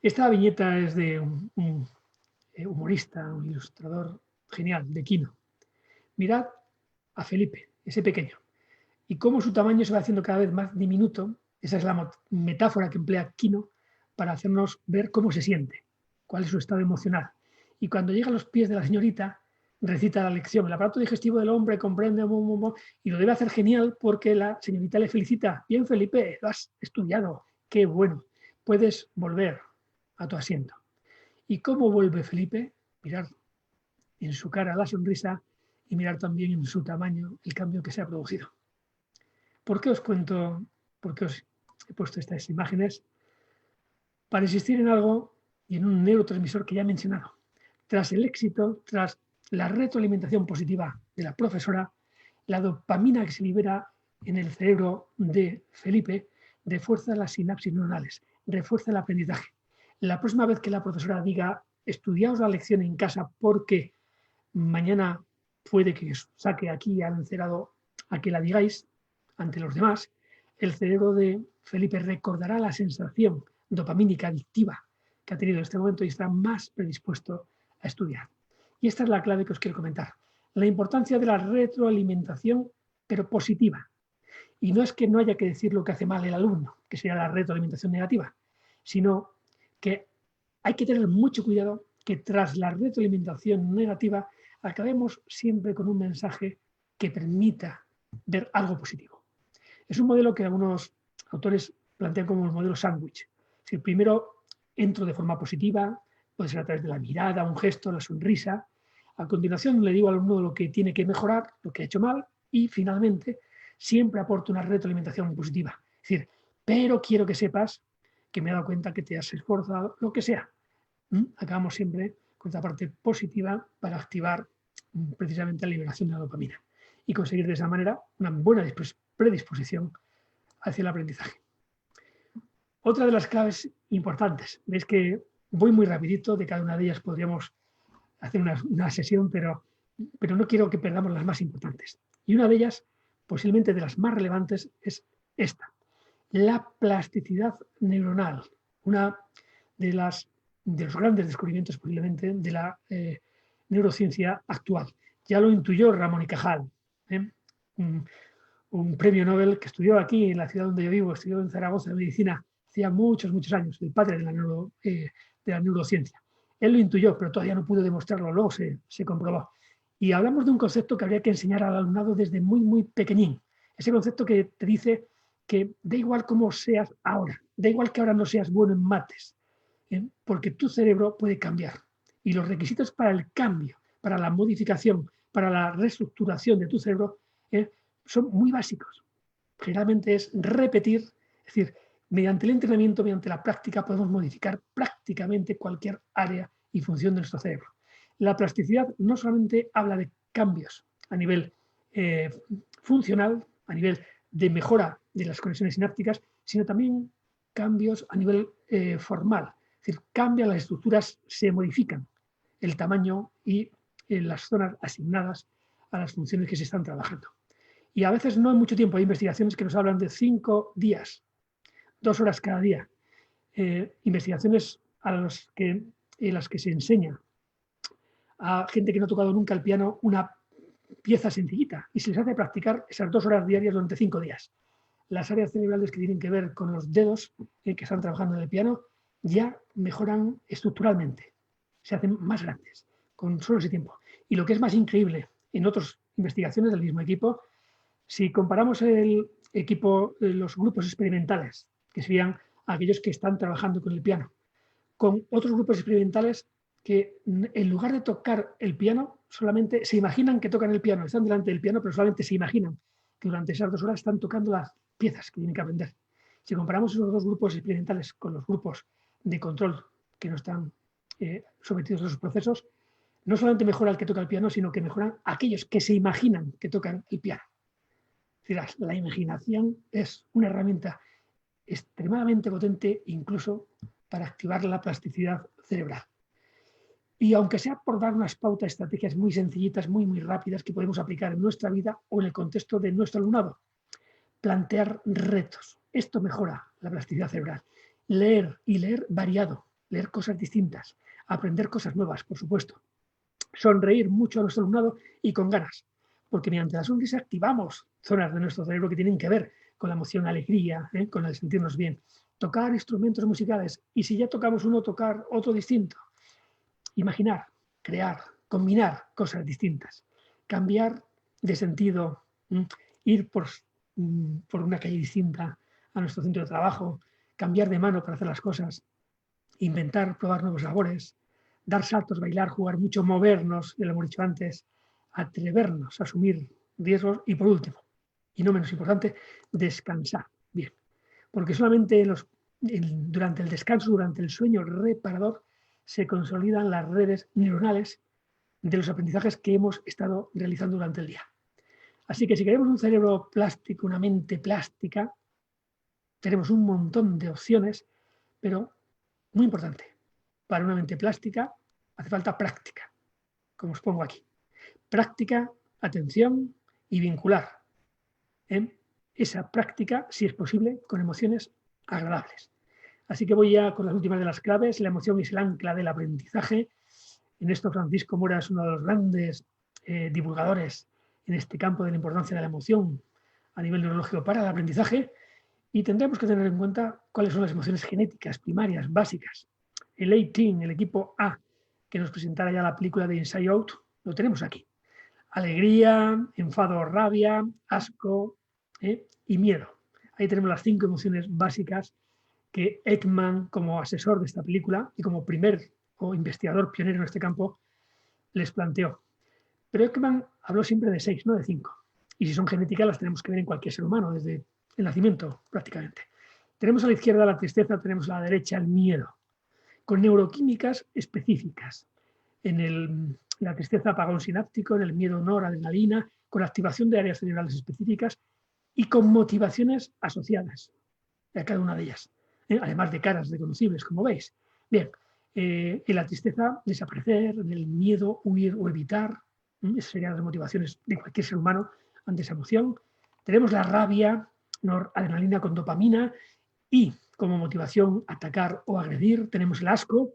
Esta viñeta es de un humorista, un ilustrador genial, de Quino. Mirad a Felipe, ese pequeño, y cómo su tamaño se va haciendo cada vez más diminuto. Esa es la metáfora que emplea Quino para hacernos ver cómo se siente, cuál es su estado emocional. Y cuando llega a los pies de la señorita, recita la lección. El aparato digestivo del hombre comprende, y lo debe hacer genial porque la señorita le felicita. Bien, Felipe, lo has estudiado, qué bueno, puedes volver a tu asiento. ¿Y cómo vuelve Felipe? Mirar en su cara la sonrisa y mirar también en su tamaño el cambio que se ha producido. ¿Por qué os cuento, por qué os he puesto estas imágenes? Para insistir en algo y en un neurotransmisor que ya he mencionado. Tras el éxito, tras la retroalimentación positiva de la profesora, la dopamina que se libera en el cerebro de Felipe refuerza las sinapsis neuronales, refuerza el aprendizaje. La próxima vez que la profesora diga, estudiaos la lección en casa porque mañana puede que os saque aquí al encerado a que la digáis ante los demás, el cerebro de Felipe recordará la sensación dopamínica adictiva que ha tenido en este momento y estará más predispuesto a estudiar. Y esta es la clave que os quiero comentar. La importancia de la retroalimentación, pero positiva. Y no es que no haya que decir lo que hace mal el alumno, que sería la retroalimentación negativa, sino que hay que tener mucho cuidado que tras la retroalimentación negativa acabemos siempre con un mensaje que permita ver algo positivo. Es un modelo que algunos autores plantean como el modelo sándwich. Si primero entro de forma positiva, puede ser a través de la mirada, un gesto, la sonrisa. A continuación le digo al alumno lo que tiene que mejorar, lo que ha hecho mal, y finalmente siempre aporto una retroalimentación positiva. Es decir, pero quiero que sepas que me he dado cuenta que te has esforzado, lo que sea. Acabamos siempre con esta parte positiva para activar precisamente la liberación de la dopamina y conseguir de esa manera una buena predisposición hacia el aprendizaje. Otra de las claves importantes, veis que voy muy rapidito, de cada una de ellas podríamos hacer una sesión, pero no quiero que perdamos las más importantes. Y una de ellas, posiblemente de las más relevantes, es esta, la plasticidad neuronal, una de los grandes descubrimientos posiblemente de la neurociencia actual. Ya lo intuyó Ramón y Cajal, un premio Nobel que estudió aquí en la ciudad donde yo vivo, estudió en Zaragoza, en medicina, hacía muchos años, el padre de la neurociencia. Él lo intuyó, pero todavía no pudo demostrarlo, luego se comprobó. Y hablamos de un concepto que habría que enseñar al alumnado desde muy, muy pequeñín. Ese concepto que te dice que da igual cómo seas ahora, da igual que ahora no seas bueno en mates, porque tu cerebro puede cambiar. Y los requisitos para el cambio, para la modificación, para la reestructuración de tu cerebro, son muy básicos. Generalmente es repetir, es decir, mediante el entrenamiento, mediante la práctica, podemos modificar prácticamente cualquier área y función de nuestro cerebro. La plasticidad no solamente habla de cambios a nivel funcional, a nivel de mejora de las conexiones sinápticas, sino también cambios a nivel formal. Es decir, cambian las estructuras, se modifican el tamaño y las zonas asignadas a las funciones que se están trabajando. Y a veces no hay mucho tiempo, hay investigaciones que nos hablan de 5 días, 2 horas cada día. Investigaciones en las que se enseña a gente que no ha tocado nunca el piano una pieza sencillita y se les hace practicar esas 2 horas diarias durante 5 días. Las áreas cerebrales que tienen que ver con los dedos que están trabajando en el piano ya mejoran estructuralmente, se hacen más grandes con solo ese tiempo. Y lo que es más increíble, en otras investigaciones del mismo equipo, si comparamos el equipo, los grupos experimentales, que serían aquellos que están trabajando con el piano, con otros grupos experimentales que en lugar de tocar el piano, solamente se imaginan que tocan el piano, están delante del piano, pero solamente se imaginan que durante esas 2 horas están tocando las piezas que tienen que aprender. Si comparamos esos 2 grupos experimentales con los grupos de control que no están sometidos a esos procesos, no solamente mejora el que toca el piano, sino que mejoran aquellos que se imaginan que tocan el piano. La imaginación es una herramienta extremadamente potente, incluso para activar la plasticidad cerebral. Y aunque sea por dar unas pautas, estrategias muy sencillitas, muy rápidas que podemos aplicar en nuestra vida o en el contexto de nuestro alumnado. Plantear retos. Esto mejora la plasticidad cerebral. Leer y leer variado, leer cosas distintas, aprender cosas nuevas, por supuesto. Sonreír mucho a nuestro alumnado y con ganas, porque mediante la sonrisa activamos zonas de nuestro cerebro que tienen que ver con la emoción alegría, con el sentirnos bien. Tocar instrumentos musicales y si ya tocamos uno, tocar otro distinto. Imaginar, crear, combinar cosas distintas, cambiar de sentido, ir por una calle distinta a nuestro centro de trabajo, cambiar de mano para hacer las cosas, inventar, probar nuevos sabores, dar saltos, bailar, jugar mucho, movernos, ya lo hemos dicho antes, atrevernos a asumir riesgos y por último, y no menos importante, descansar bien. Porque solamente durante el descanso, durante el sueño reparador, se consolidan las redes neuronales de los aprendizajes que hemos estado realizando durante el día. Así que si queremos un cerebro plástico, una mente plástica, tenemos un montón de opciones, pero muy importante, para una mente plástica hace falta práctica, como os pongo aquí. Práctica, atención y vincular. Esa práctica, si es posible, con emociones agradables. Así que voy ya con las últimas de las claves. La emoción es el ancla del aprendizaje. En esto Francisco Mora es uno de los grandes divulgadores en este campo de la importancia de la emoción a nivel neurológico para el aprendizaje y tendremos que tener en cuenta cuáles son las emociones genéticas primarias, básicas. El A-Team, el equipo A, que nos presentara ya la película de Inside Out, lo tenemos aquí. Alegría, enfado, rabia, asco y miedo. Ahí tenemos las 5 emociones básicas que Ekman, como asesor de esta película y como primer o investigador pionero en este campo, les planteó. Pero Ekman habló siempre de 6, no de 5. Y si son genéticas, las tenemos que ver en cualquier ser humano, desde el nacimiento prácticamente. Tenemos a la izquierda la tristeza, tenemos a la derecha el miedo, con neuroquímicas específicas. En la tristeza apagón sináptico, en el miedo noradrenalina, con activación de áreas cerebrales específicas y con motivaciones asociadas a cada una de ellas, además de caras reconocibles, como veis. Bien, en la tristeza, desaparecer, en el miedo, huir o evitar, esas serían las motivaciones de cualquier ser humano ante esa emoción. Tenemos la rabia, noradrenalina con dopamina y como motivación atacar o agredir. Tenemos el asco,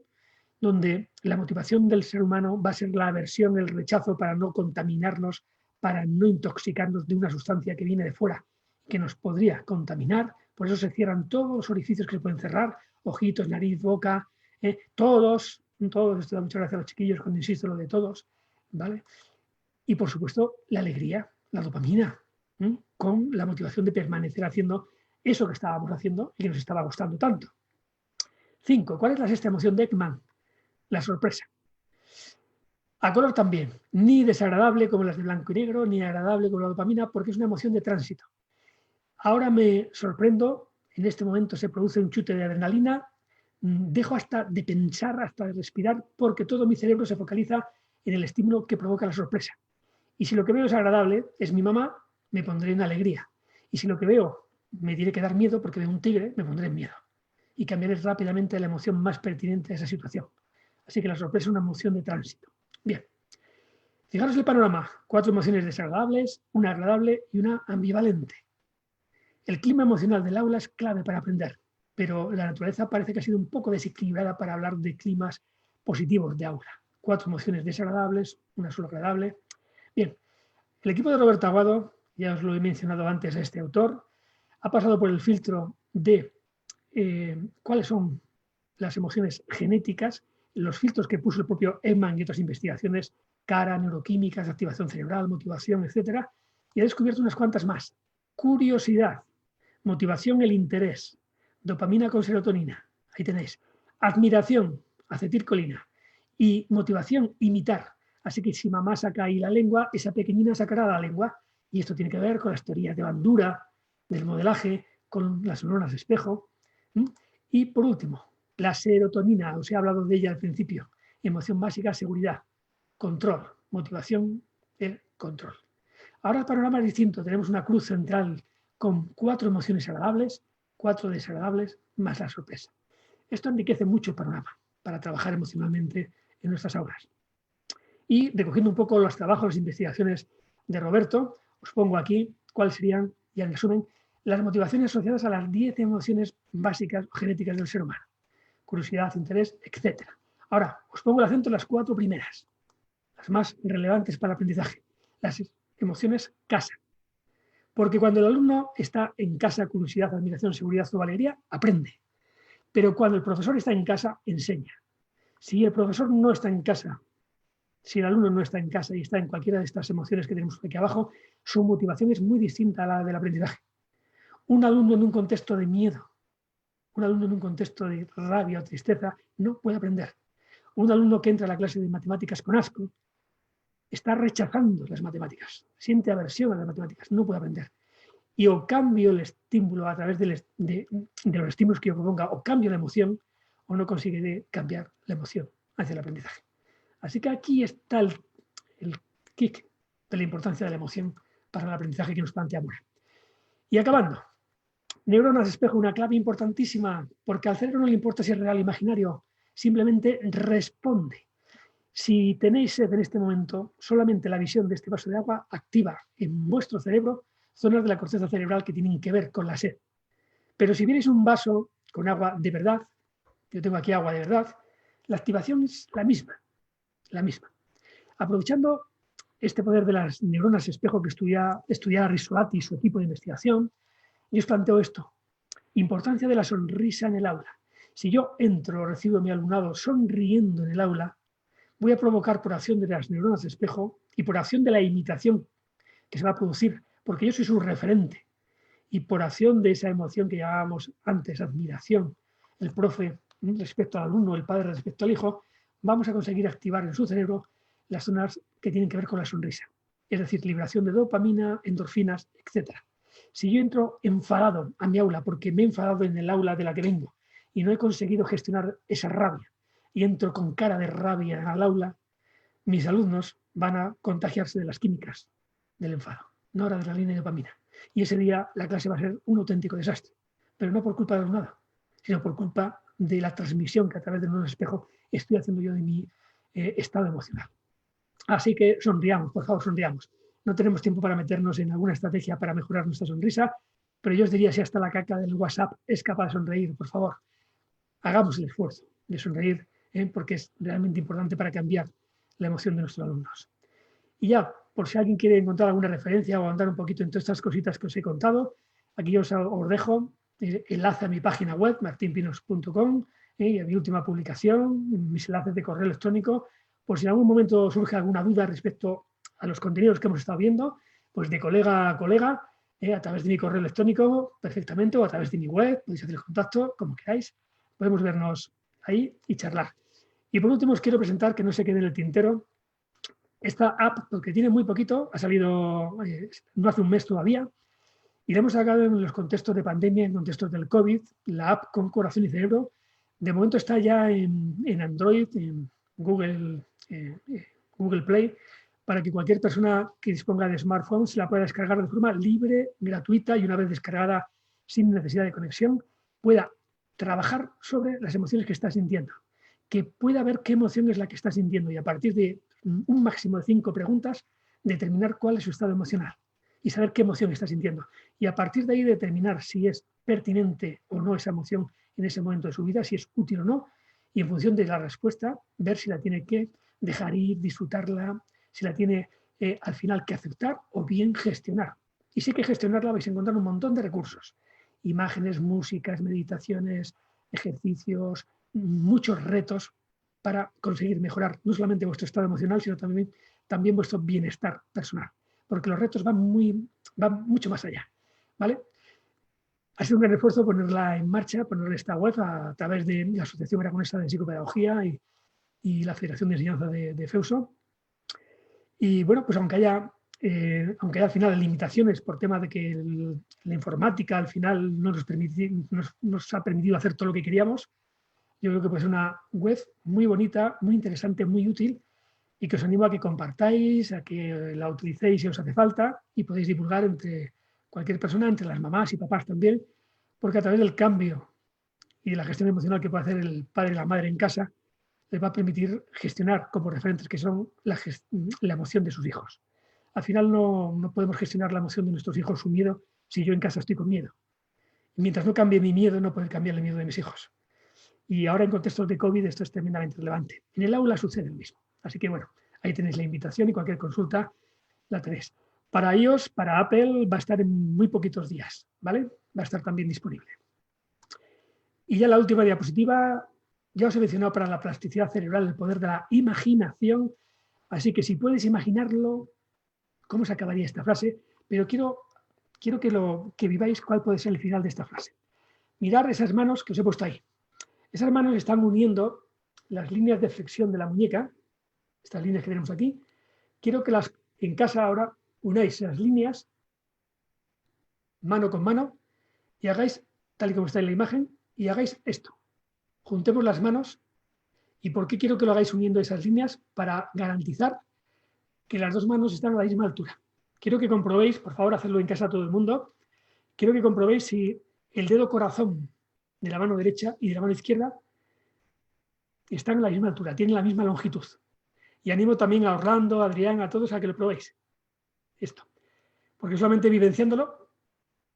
donde la motivación del ser humano va a ser la aversión, el rechazo para no contaminarnos, para no intoxicarnos de una sustancia que viene de fuera, que nos podría contaminar. Por eso se cierran todos los orificios que se pueden cerrar, ojitos, nariz, boca, todos, esto da muchas gracias a los chiquillos cuando insisto lo de todos, ¿vale? Y por supuesto la alegría, la dopamina, con la motivación de permanecer haciendo eso que estábamos haciendo y que nos estaba gustando tanto. 5. ¿Cuál es la sexta emoción de Ekman? La sorpresa. A color también, ni desagradable como las de blanco y negro, ni agradable como la dopamina, porque es una emoción de tránsito. Ahora me sorprendo, en este momento se produce un chute de adrenalina, dejo hasta de pensar, hasta de respirar, porque todo mi cerebro se focaliza en el estímulo que provoca la sorpresa. Y si lo que veo es agradable, es mi mamá, me pondré en alegría. Y si lo que veo me tiene que dar miedo porque veo un tigre, me pondré en miedo. Y cambiaré rápidamente la emoción más pertinente a esa situación. Así que la sorpresa es una emoción de tránsito. Bien, fijaros el panorama. 4 emociones desagradables, una agradable y una ambivalente. El clima emocional del aula es clave para aprender, pero la naturaleza parece que ha sido un poco desequilibrada para hablar de climas positivos de aula. 4 emociones desagradables, una solo agradable. Bien, el equipo de Roberto Aguado, ya os lo he mencionado antes a este autor, ha pasado por el filtro de cuáles son las emociones genéticas, los filtros que puso el propio Ekman y otras investigaciones, cara, neuroquímicas, activación cerebral, motivación, etc. Y ha descubierto unas cuantas más. Curiosidad, motivación, el interés, dopamina con serotonina, ahí tenéis. Admiración, acetilcolina. Y motivación, imitar. Así que si mamá saca ahí la lengua, esa pequeñina sacará la lengua. Y esto tiene que ver con las teorías de Bandura, del modelaje, con las neuronas de espejo. Y por último, la serotonina, os he hablado de ella al principio. Emoción básica, seguridad, control, motivación, el control. Ahora el panorama es distinto. Tenemos una cruz central con 4 emociones agradables, 4 desagradables, más la sorpresa. Esto enriquece mucho el panorama para trabajar emocionalmente en nuestras aulas. Y recogiendo un poco los trabajos, las investigaciones de Roberto, os pongo aquí cuáles serían, y en resumen, las motivaciones asociadas a las 10 emociones básicas o genéticas del ser humano. Curiosidad, interés, etc. Ahora, os pongo el acento en las 4 primeras, las más relevantes para el aprendizaje. Las emociones casa. Porque cuando el alumno está en casa, curiosidad, admiración, seguridad o alegría, aprende. Pero cuando el profesor está en casa, enseña. Si el profesor no está en casa, si el alumno no está en casa y está en cualquiera de estas emociones que tenemos aquí abajo, su motivación es muy distinta a la del aprendizaje. Un alumno en un contexto de miedo, un alumno en un contexto de rabia o tristeza, no puede aprender. Un alumno que entra a la clase de matemáticas con asco está rechazando las matemáticas, siente aversión a las matemáticas, no puede aprender. Y o cambio el estímulo a través de los estímulos que yo proponga, o cambio la emoción, o no conseguiré cambiar la emoción hacia el aprendizaje. Así que aquí está el kick de la importancia de la emoción para el aprendizaje que nos planteamos. Y acabando, neuronas espejo, una clave importantísima, porque al cerebro no le importa si es real o imaginario, simplemente responde. Si tenéis sed en este momento, solamente la visión de este vaso de agua activa en vuestro cerebro zonas de la corteza cerebral que tienen que ver con la sed. Pero si vierais un vaso con agua de verdad, yo tengo aquí agua de verdad, la activación es la misma. Aprovechando este poder de las neuronas espejo que estudia Risolati y su equipo de investigación, yo os planteo esto. Importancia de la sonrisa en el aula. Si yo entro o recibo a mi alumnado sonriendo en el aula, voy a provocar por acción de las neuronas espejo y por acción de la imitación que se va a producir, porque yo soy su referente, y por acción de esa emoción que llamábamos antes, admiración, el profe respecto al alumno, el padre respecto al hijo, vamos a conseguir activar en su cerebro las zonas que tienen que ver con la sonrisa. Es decir, liberación de dopamina, endorfinas, etc. Si yo entro enfadado a mi aula porque me he enfadado en el aula de la que vengo y no he conseguido gestionar esa rabia y entro con cara de rabia al aula, mis alumnos van a contagiarse de las químicas del enfado, noradrenalina y dopamina. Y ese día la clase va a ser un auténtico desastre, pero no por culpa de nada, sino por culpa de la transmisión que a través de un espejo estoy haciendo yo de mi estado emocional. Así que sonriamos, por favor, sonriamos. No tenemos tiempo para meternos en alguna estrategia para mejorar nuestra sonrisa, pero yo os diría, si hasta la caca del WhatsApp es capaz de sonreír, por favor, hagamos el esfuerzo de sonreír, porque es realmente importante para cambiar la emoción de nuestros alumnos. Y ya, por si alguien quiere encontrar alguna referencia o andar un poquito en todas estas cositas que os he contado, aquí os dejo enlace a mi página web, martinpinos.com, y a mi última publicación, mis enlaces de correo electrónico, por si en algún momento surge alguna duda respecto a los contenidos que hemos estado viendo, pues de colega a colega, a través de mi correo electrónico perfectamente, o a través de mi web, podéis hacer el contacto, como queráis, podemos vernos ahí y charlar. Y por último os quiero presentar, que no se quede en el tintero, esta app, porque tiene muy poquito, ha salido no hace un mes todavía, y la hemos sacado en los contextos de pandemia, en contextos del COVID, la app con corazón y cerebro. De momento está ya en Android, en Google Play, para que cualquier persona que disponga de smartphone se la pueda descargar de forma libre, gratuita, y una vez descargada sin necesidad de conexión, pueda trabajar sobre las emociones que está sintiendo, que pueda ver qué emoción es la que está sintiendo y a partir de un máximo de 5 preguntas determinar cuál es su estado emocional y saber qué emoción está sintiendo. Y a partir de ahí determinar si es pertinente o no esa emoción en ese momento de su vida, si es útil o no, y en función de la respuesta, ver si la tiene que dejar ir, disfrutarla, si la tiene al final que aceptar o bien gestionar. Y si hay que gestionarla vais a encontrar un montón de recursos. Imágenes, músicas, meditaciones, ejercicios, muchos retos para conseguir mejorar no solamente vuestro estado emocional, sino también vuestro bienestar personal. Porque los retos van mucho más allá. ¿Vale? Ha sido un gran esfuerzo ponerla en marcha, poner esta web a través de la Asociación Aragonesa de Psicopedagogía y la Federación de Enseñanza de Feuso. Y bueno, pues aunque haya al final limitaciones por tema de que la informática al final no nos ha permitido hacer todo lo que queríamos, yo creo que puede ser una web muy bonita, muy interesante, muy útil, y que os animo a que compartáis, a que la utilicéis si os hace falta, y podéis divulgar entre cualquier persona, entre las mamás y papás también, porque a través del cambio y de la gestión emocional que puede hacer el padre y la madre en casa, les va a permitir gestionar como referentes que son la emoción de sus hijos. Al final no podemos gestionar la emoción de nuestros hijos, su miedo, si yo en casa estoy con miedo. Y mientras no cambie mi miedo, no puedo cambiar el miedo de mis hijos. Y ahora en contextos de COVID esto es tremendamente relevante. En el aula sucede lo mismo. Así que bueno, ahí tenéis la invitación y cualquier consulta la tenéis. Para iOS, para Apple, va a estar en muy poquitos días, ¿vale? Va a estar también disponible. Y ya la última diapositiva, ya os he mencionado para la plasticidad cerebral el poder de la imaginación. Así que si puedes imaginarlo, ¿cómo se acabaría esta frase? Pero quiero que viváis cuál puede ser el final de esta frase. Mirad esas manos que os he puesto ahí. Esas manos están uniendo las líneas de flexión de la muñeca, estas líneas que tenemos aquí. Quiero que en casa ahora unáis esas líneas mano con mano y hagáis, tal y como está en la imagen, y hagáis esto. Juntemos las manos. ¿Y por qué quiero que lo hagáis uniendo esas líneas? Para garantizar que las dos manos están a la misma altura. Quiero que comprobéis, por favor, hacerlo en casa todo el mundo, quiero que comprobéis si el dedo corazón de la mano derecha y de la mano izquierda están a la misma altura, tienen la misma longitud. Y animo también a Orlando, a Adrián, a todos a que lo probéis. Esto. Porque solamente vivenciándolo,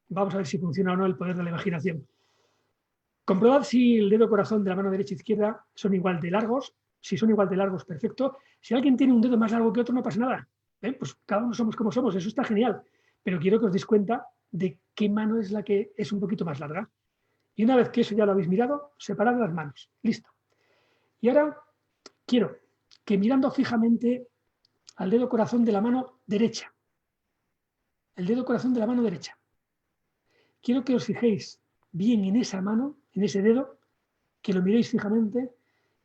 vamos a ver si funciona o no el poder de la imaginación. Comprobad si el dedo corazón de la mano derecha e izquierda son igual de largos. Si son igual de largos, perfecto. Si alguien tiene un dedo más largo que otro, no pasa nada. Pues cada uno somos como somos, eso está genial. Pero quiero que os deis cuenta de qué mano es la que es un poquito más larga. Y una vez que eso ya lo habéis mirado, separad las manos. Listo. Y ahora quiero que mirando fijamente al dedo corazón de la mano derecha, el dedo corazón de la mano derecha, quiero que os fijéis bien en esa mano, en ese dedo, que lo miréis fijamente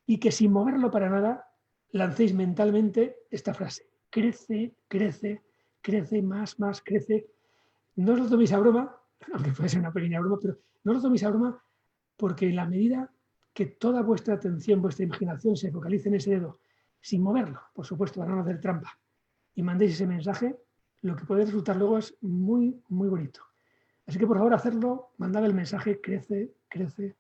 y que sin moverlo para nada lancéis mentalmente esta frase. Crece, crece, crece, más, crece. No os lo toméis a broma, aunque puede ser una pequeña broma, pero no os lo toméis a broma porque en la medida que toda vuestra atención, vuestra imaginación se focalice en ese dedo, sin moverlo, por supuesto, para no hacer trampa, y mandéis ese mensaje, lo que puede resultar luego es muy, muy bonito. Así que por favor, hacerlo, mandad el mensaje, crece, crece,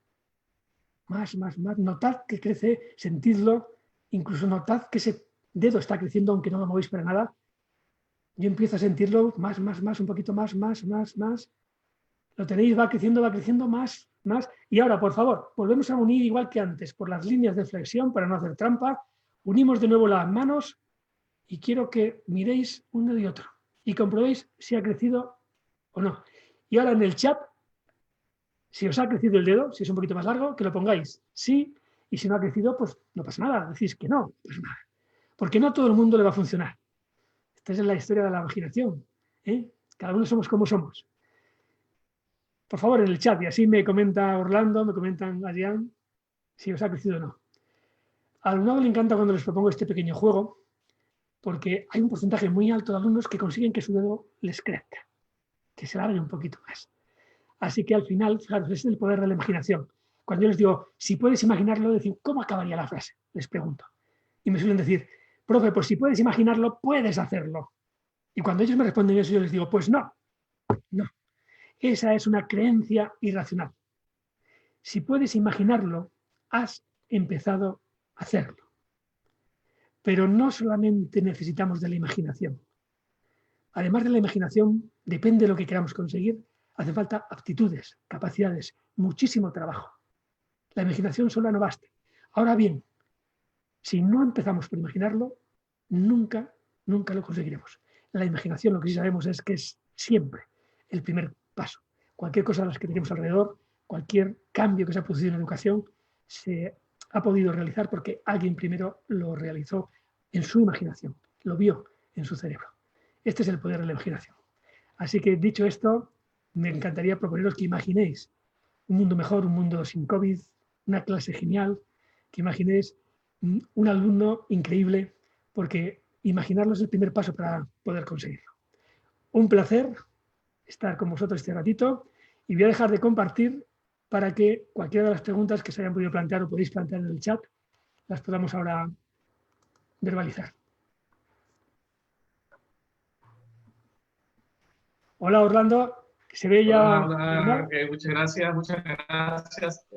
más. Notad que crece, sentidlo, incluso notad que ese dedo está creciendo aunque no lo movéis para nada. Yo empiezo a sentirlo más, un poquito más. Lo tenéis, va creciendo más. Y ahora, por favor, volvemos a unir igual que antes, por las líneas de flexión para no hacer trampa. Unimos de nuevo las manos y quiero que miréis uno y otro y comprobéis si ha crecido o no. Y ahora en el chat, si os ha crecido el dedo, si es un poquito más largo, que lo pongáis sí, y si no ha crecido, pues no pasa nada, decís que no, pues nada. Porque no a todo el mundo le va a funcionar. Esta es la historia de la imaginación. Cada uno somos como somos. Por favor, en el chat, y así me comenta Orlando, me comentan Adrián, si os ha crecido o no. Al alumnado le encanta cuando les propongo este pequeño juego, porque hay un porcentaje muy alto de alumnos que consiguen que su dedo les crezca, que se alargue un poquito más. Así que al final, fijaros, ese es el poder de la imaginación. Cuando yo les digo, si puedes imaginarlo, decir, ¿cómo acabaría la frase? Les pregunto. Y me suelen decir, profe, pues si puedes imaginarlo, puedes hacerlo. Y cuando ellos me responden eso, yo les digo, pues no. Esa es una creencia irracional. Si puedes imaginarlo, has empezado a hacerlo. Pero no solamente necesitamos de la imaginación. Además de la imaginación, depende de lo que queramos conseguir, hace falta aptitudes, capacidades, muchísimo trabajo. La imaginación sola no basta. Ahora bien, si no empezamos por imaginarlo, nunca lo conseguiremos. La imaginación, lo que sí sabemos es que es siempre el primer paso. Cualquier cosa de las que tenemos alrededor, cualquier cambio que se ha producido en la educación, se ha podido realizar porque alguien primero lo realizó en su imaginación, lo vio en su cerebro. Este es el poder de la imaginación. Así que, dicho esto, me encantaría proponeros que imaginéis un mundo mejor, un mundo sin COVID, una clase genial, que imaginéis un alumno increíble, porque imaginarlo es el primer paso para poder conseguirlo. Un placer estar con vosotros este ratito y voy a dejar de compartir para que cualquiera de las preguntas que se hayan podido plantear o podéis plantear en el chat las podamos ahora verbalizar. Hola Orlando. ¿Se ve Hola, ya hola, normal? muchas gracias, muchas gracias.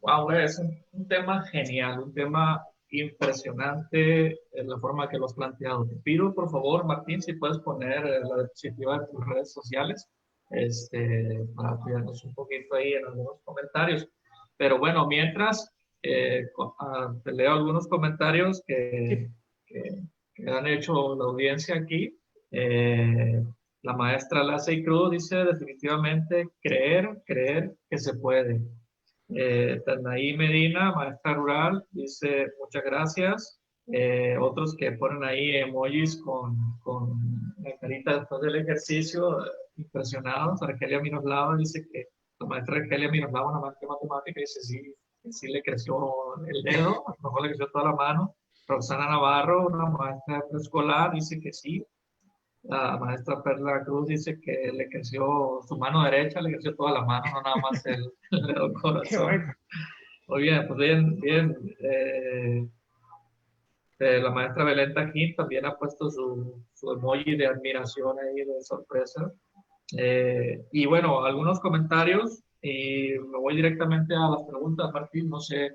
Wow, es un tema genial, un tema impresionante en la forma que lo has planteado. Te pido, por favor, Martín, si puedes poner la diapositiva de tus redes sociales, para apoyarnos un poquito ahí en algunos comentarios. Pero bueno, mientras te leo algunos comentarios Sí. que, que han hecho la audiencia aquí. Eh, la maestra Lacy Cruz dice definitivamente creer que se puede. Tanaí Medina, maestra rural, dice muchas gracias. Otros que ponen ahí emojis con la carita después del ejercicio, impresionados. Argelia Miroslava dice que la maestra Argelia Miroslava, una maestra de matemática, dice sí, que sí le creció el dedo, a lo mejor le creció toda la mano. Roxana Navarro, una maestra de preescolar, dice que sí. La maestra Perla Cruz dice que le creció su mano derecha, le creció toda la mano, no nada más el dedo Qué corazón. bueno. Muy bien, pues bien, bien. La maestra Belén Taquín también ha puesto su emoji de admiración ahí, de sorpresa. Y bueno, algunos comentarios y me voy directamente a las preguntas, Martín, no sé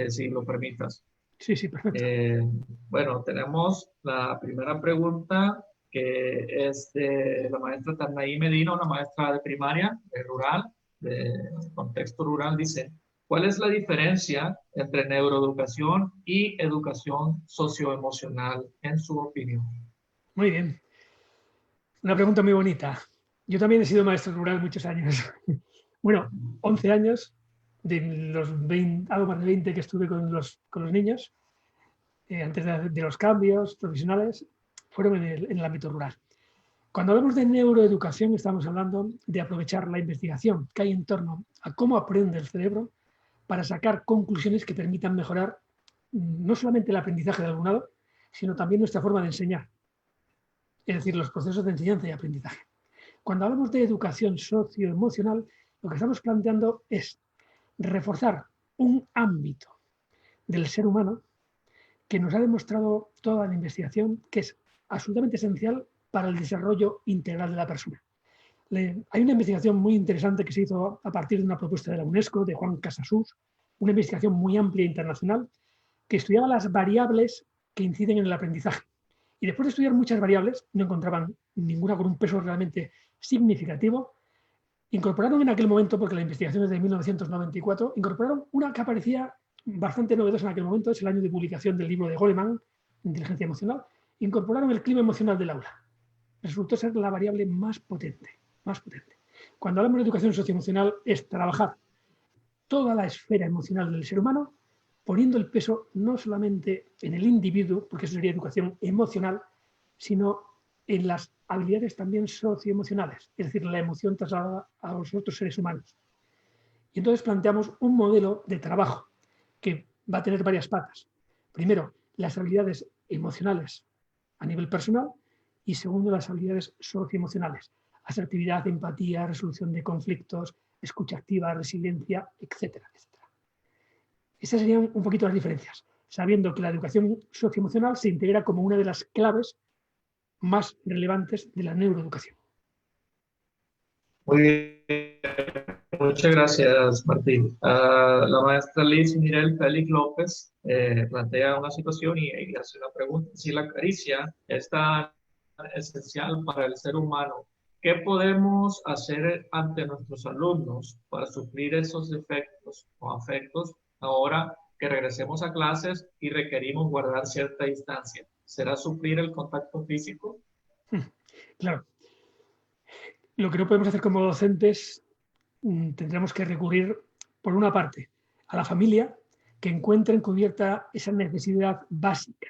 si lo permitas. Sí, sí, perfecto. Eh, bueno, tenemos la primera pregunta que es de la maestra Tarnaí Medina, una maestra de primaria, de rural, de contexto rural, dice, ¿cuál es la diferencia entre neuroeducación y educación socioemocional en su opinión? Muy bien. Una pregunta muy bonita. Yo también he sido maestro rural muchos años. Bueno, 11 años de los 20, algo más de 20 que estuve con los niños, antes de los cambios profesionales, fueron en el ámbito rural. Cuando hablamos de neuroeducación, estamos hablando de aprovechar la investigación que hay en torno a cómo aprende el cerebro para sacar conclusiones que permitan mejorar no solamente el aprendizaje del alumnado, sino también nuestra forma de enseñar, es decir, los procesos de enseñanza y aprendizaje. Cuando hablamos de educación socioemocional, lo que estamos planteando es reforzar un ámbito del ser humano que nos ha demostrado toda la investigación que es absolutamente esencial para el desarrollo integral de la persona. Hay una investigación muy interesante que se hizo a partir de una propuesta de la UNESCO, de Juan Casasus, una investigación muy amplia e internacional, que estudiaba las variables que inciden en el aprendizaje. Y después de estudiar muchas variables, no encontraban ninguna con un peso realmente significativo. Incorporaron en aquel momento, porque la investigación es de 1994, incorporaron una que aparecía bastante novedosa en aquel momento, es el año de publicación del libro de Goleman, Inteligencia Emocional, incorporaron el clima emocional del aula. Resultó ser la variable más potente, más potente. Cuando hablamos de educación socioemocional es trabajar toda la esfera emocional del ser humano, poniendo el peso no solamente en el individuo, porque eso sería educación emocional, sino en las habilidades también socioemocionales, es decir, la emoción trasladada a los otros seres humanos. Y entonces planteamos un modelo de trabajo que va a tener varias patas. Primero, las habilidades emocionales a nivel personal y segundo, las habilidades socioemocionales, asertividad, empatía, resolución de conflictos, escucha activa, resiliencia, etcétera, etcétera. Esas serían un poquito las diferencias, sabiendo que la educación socioemocional se integra como una de las claves más relevantes de la neuroeducación. Muy bien, muchas gracias, Martín. La maestra Liz Mirel Félix López plantea una situación y hace una pregunta. Si la caricia es tan esencial para el ser humano, ¿qué podemos hacer ante nuestros alumnos para suplir esos defectos o afectos ahora que regresemos a clases y requerimos guardar cierta distancia? ¿Será suplir el contacto físico? Claro, lo que no podemos hacer como docentes, tendremos que recurrir, por una parte, a la familia, que encuentren cubierta esa necesidad básica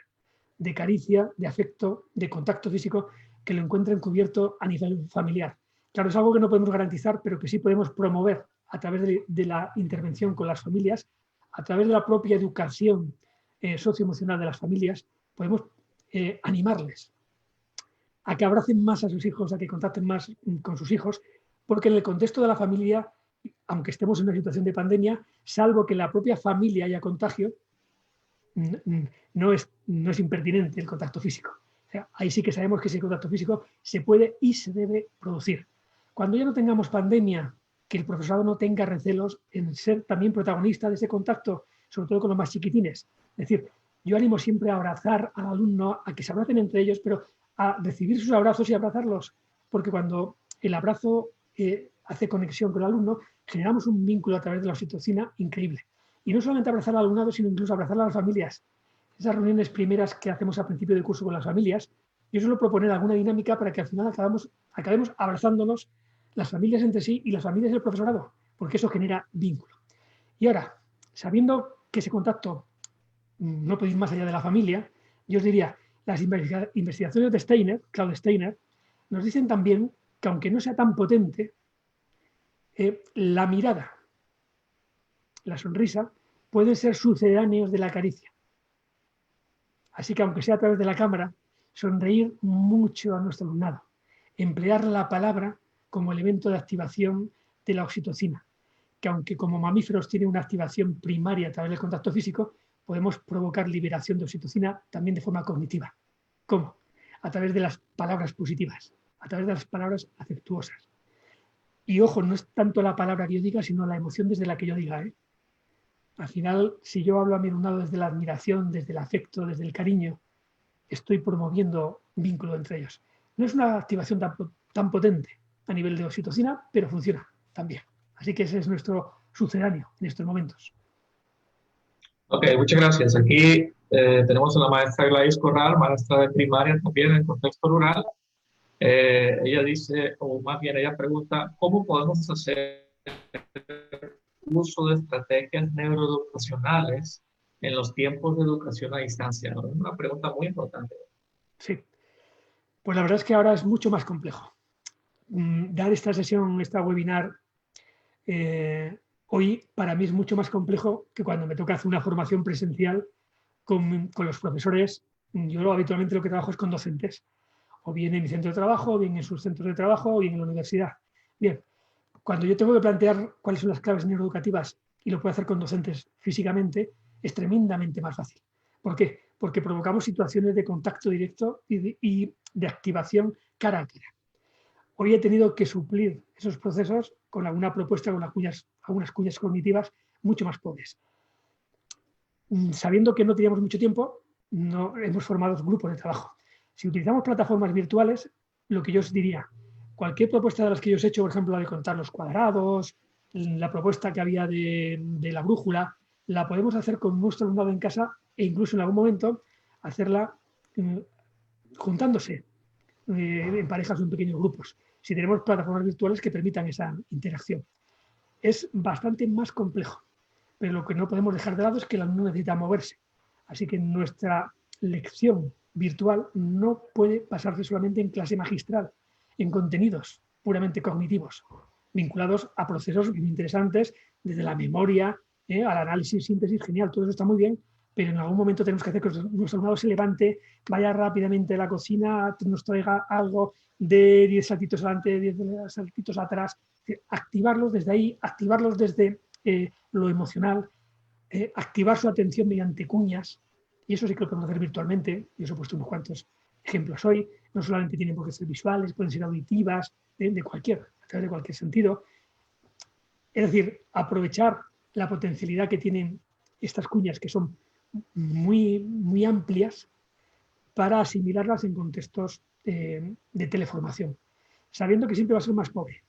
de caricia, de afecto, de contacto físico, que lo encuentren cubierto a nivel familiar. Claro, es algo que no podemos garantizar, pero que sí podemos promover a través de la intervención con las familias, a través de la propia educación socioemocional de las familias, podemos animarles a que abracen más a sus hijos, a que contacten más con sus hijos, porque en el contexto de la familia, aunque estemos en una situación de pandemia, salvo que en la propia familia haya contagio, no es impertinente el contacto físico. O sea, ahí sí que sabemos que ese contacto físico se puede y se debe producir. Cuando ya no tengamos pandemia, que el profesorado no tenga recelos en ser también protagonista de ese contacto, sobre todo con los más chiquitines. Es decir, yo animo siempre a abrazar al alumno, a que se abracen entre ellos, pero a recibir sus abrazos y abrazarlos, porque cuando el abrazo hace conexión con el alumno, generamos un vínculo a través de la oxitocina increíble. Y no solamente abrazar al alumnado, sino incluso abrazar a las familias. Esas reuniones primeras que hacemos al principio del curso con las familias, yo suelo proponer alguna dinámica para que al final acabemos abrazándonos las familias entre sí y las familias del profesorado, porque eso genera vínculo. Y ahora, sabiendo que ese contacto no puede ir más allá de la familia, yo os diría, las investigaciones de Steiner, Claude Steiner, nos dicen también que aunque no sea tan potente, la mirada, la sonrisa, pueden ser sucedáneos de la caricia. Así que aunque sea a través de la cámara, sonreír mucho a nuestro alumnado, emplear la palabra como elemento de activación de la oxitocina, que aunque como mamíferos tiene una activación primaria a través del contacto físico, podemos provocar liberación de oxitocina también de forma cognitiva. ¿Cómo? A través de las palabras positivas, a través de las palabras afectuosas. Y ojo, no es tanto la palabra que yo diga, sino la emoción desde la que yo diga. Al final, si yo hablo a mi alumnado desde la admiración, desde el afecto, desde el cariño, estoy promoviendo vínculo entre ellos. No es una activación tan potente a nivel de oxitocina, pero funciona también. Así que ese es nuestro sucedáneo en estos momentos. Ok, muchas gracias. Aquí tenemos a la maestra Gladys Corral, maestra de primaria también en contexto rural. Ella dice, o más bien ella pregunta, ¿cómo podemos hacer uso de estrategias neuroeducacionales en los tiempos de educación a distancia? ¿No? Es una pregunta muy importante. Sí, pues la verdad es que ahora es mucho más complejo. Dar esta sesión, esta webinar, hoy para mí es mucho más complejo que cuando me toca hacer una formación presencial con los profesores. Yo habitualmente lo que trabajo es con docentes, o bien en mi centro de trabajo, o bien en sus centros de trabajo, o bien en la universidad. Bien, cuando yo tengo que plantear cuáles son las claves neuroeducativas y lo puedo hacer con docentes físicamente, es tremendamente más fácil. ¿Por qué? Porque provocamos situaciones de contacto directo y de activación cara a cara. Hoy he tenido que suplir esos procesos con alguna propuesta, con algunas cuñas cognitivas mucho más pobres. Sabiendo que no teníamos mucho tiempo, no hemos formado grupos de trabajo. Si utilizamos plataformas virtuales, lo que yo os diría, cualquier propuesta de las que yo os he hecho, por ejemplo, la de contar los cuadrados, la propuesta que había de la brújula, la podemos hacer con nuestro alumnado en casa e incluso en algún momento hacerla juntándose en parejas o en pequeños grupos, si tenemos plataformas virtuales que permitan esa interacción. Es bastante más complejo, pero lo que no podemos dejar de lado es que el alumno necesita moverse. Así que nuestra lección virtual no puede basarse solamente en clase magistral, en contenidos puramente cognitivos, vinculados a procesos muy interesantes, desde la memoria, al análisis, síntesis, genial, todo eso está muy bien, pero en algún momento tenemos que hacer que nuestro alumnado se levante, vaya rápidamente a la cocina, nos traiga algo de 10 saltitos adelante, 10 saltitos atrás, activarlos desde ahí, activarlos desde lo emocional, activar su atención mediante cuñas, y eso sí que lo podemos hacer virtualmente, y os he puesto unos cuantos ejemplos hoy, no solamente tienen por qué ser visuales, pueden ser auditivas, a través de cualquier sentido. Es decir, aprovechar la potencialidad que tienen estas cuñas, que son muy, muy amplias, para asimilarlas en contextos de teleformación, sabiendo que siempre va a ser más pobre.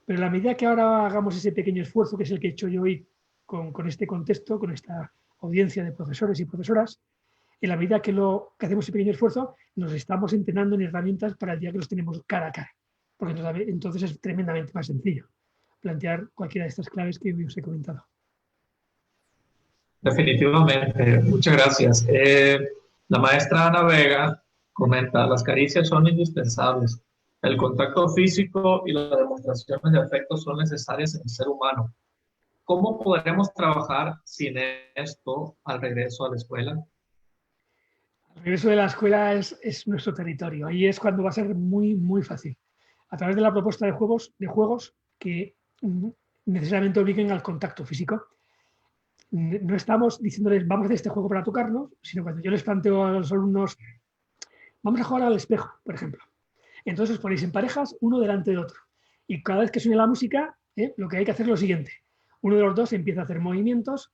Pero a la medida que ahora hagamos ese pequeño esfuerzo, que es el que he hecho yo hoy con este contexto, con esta audiencia de profesores y profesoras, en la medida que hacemos ese pequeño esfuerzo, nos estamos entrenando en herramientas para el día que los tenemos cara a cara. Porque entonces es tremendamente más sencillo plantear cualquiera de estas claves que hoy os he comentado. Definitivamente, muchas gracias. La maestra Ana Vega comenta, las caricias son indispensables. El contacto físico y las demostraciones de afecto son necesarias en el ser humano. ¿Cómo podremos trabajar sin esto al regreso a la escuela? El regreso de la escuela es nuestro territorio. Ahí es cuando va a ser muy, muy fácil. A través de la propuesta de juegos que necesariamente obliguen al contacto físico. No estamos diciéndoles, vamos a hacer este juego para tocarnos, sino cuando yo les planteo a los alumnos, vamos a jugar al espejo, por ejemplo. Entonces os ponéis en parejas, uno delante del otro. Y cada vez que suene la música, lo que hay que hacer es lo siguiente. Uno de los dos empieza a hacer movimientos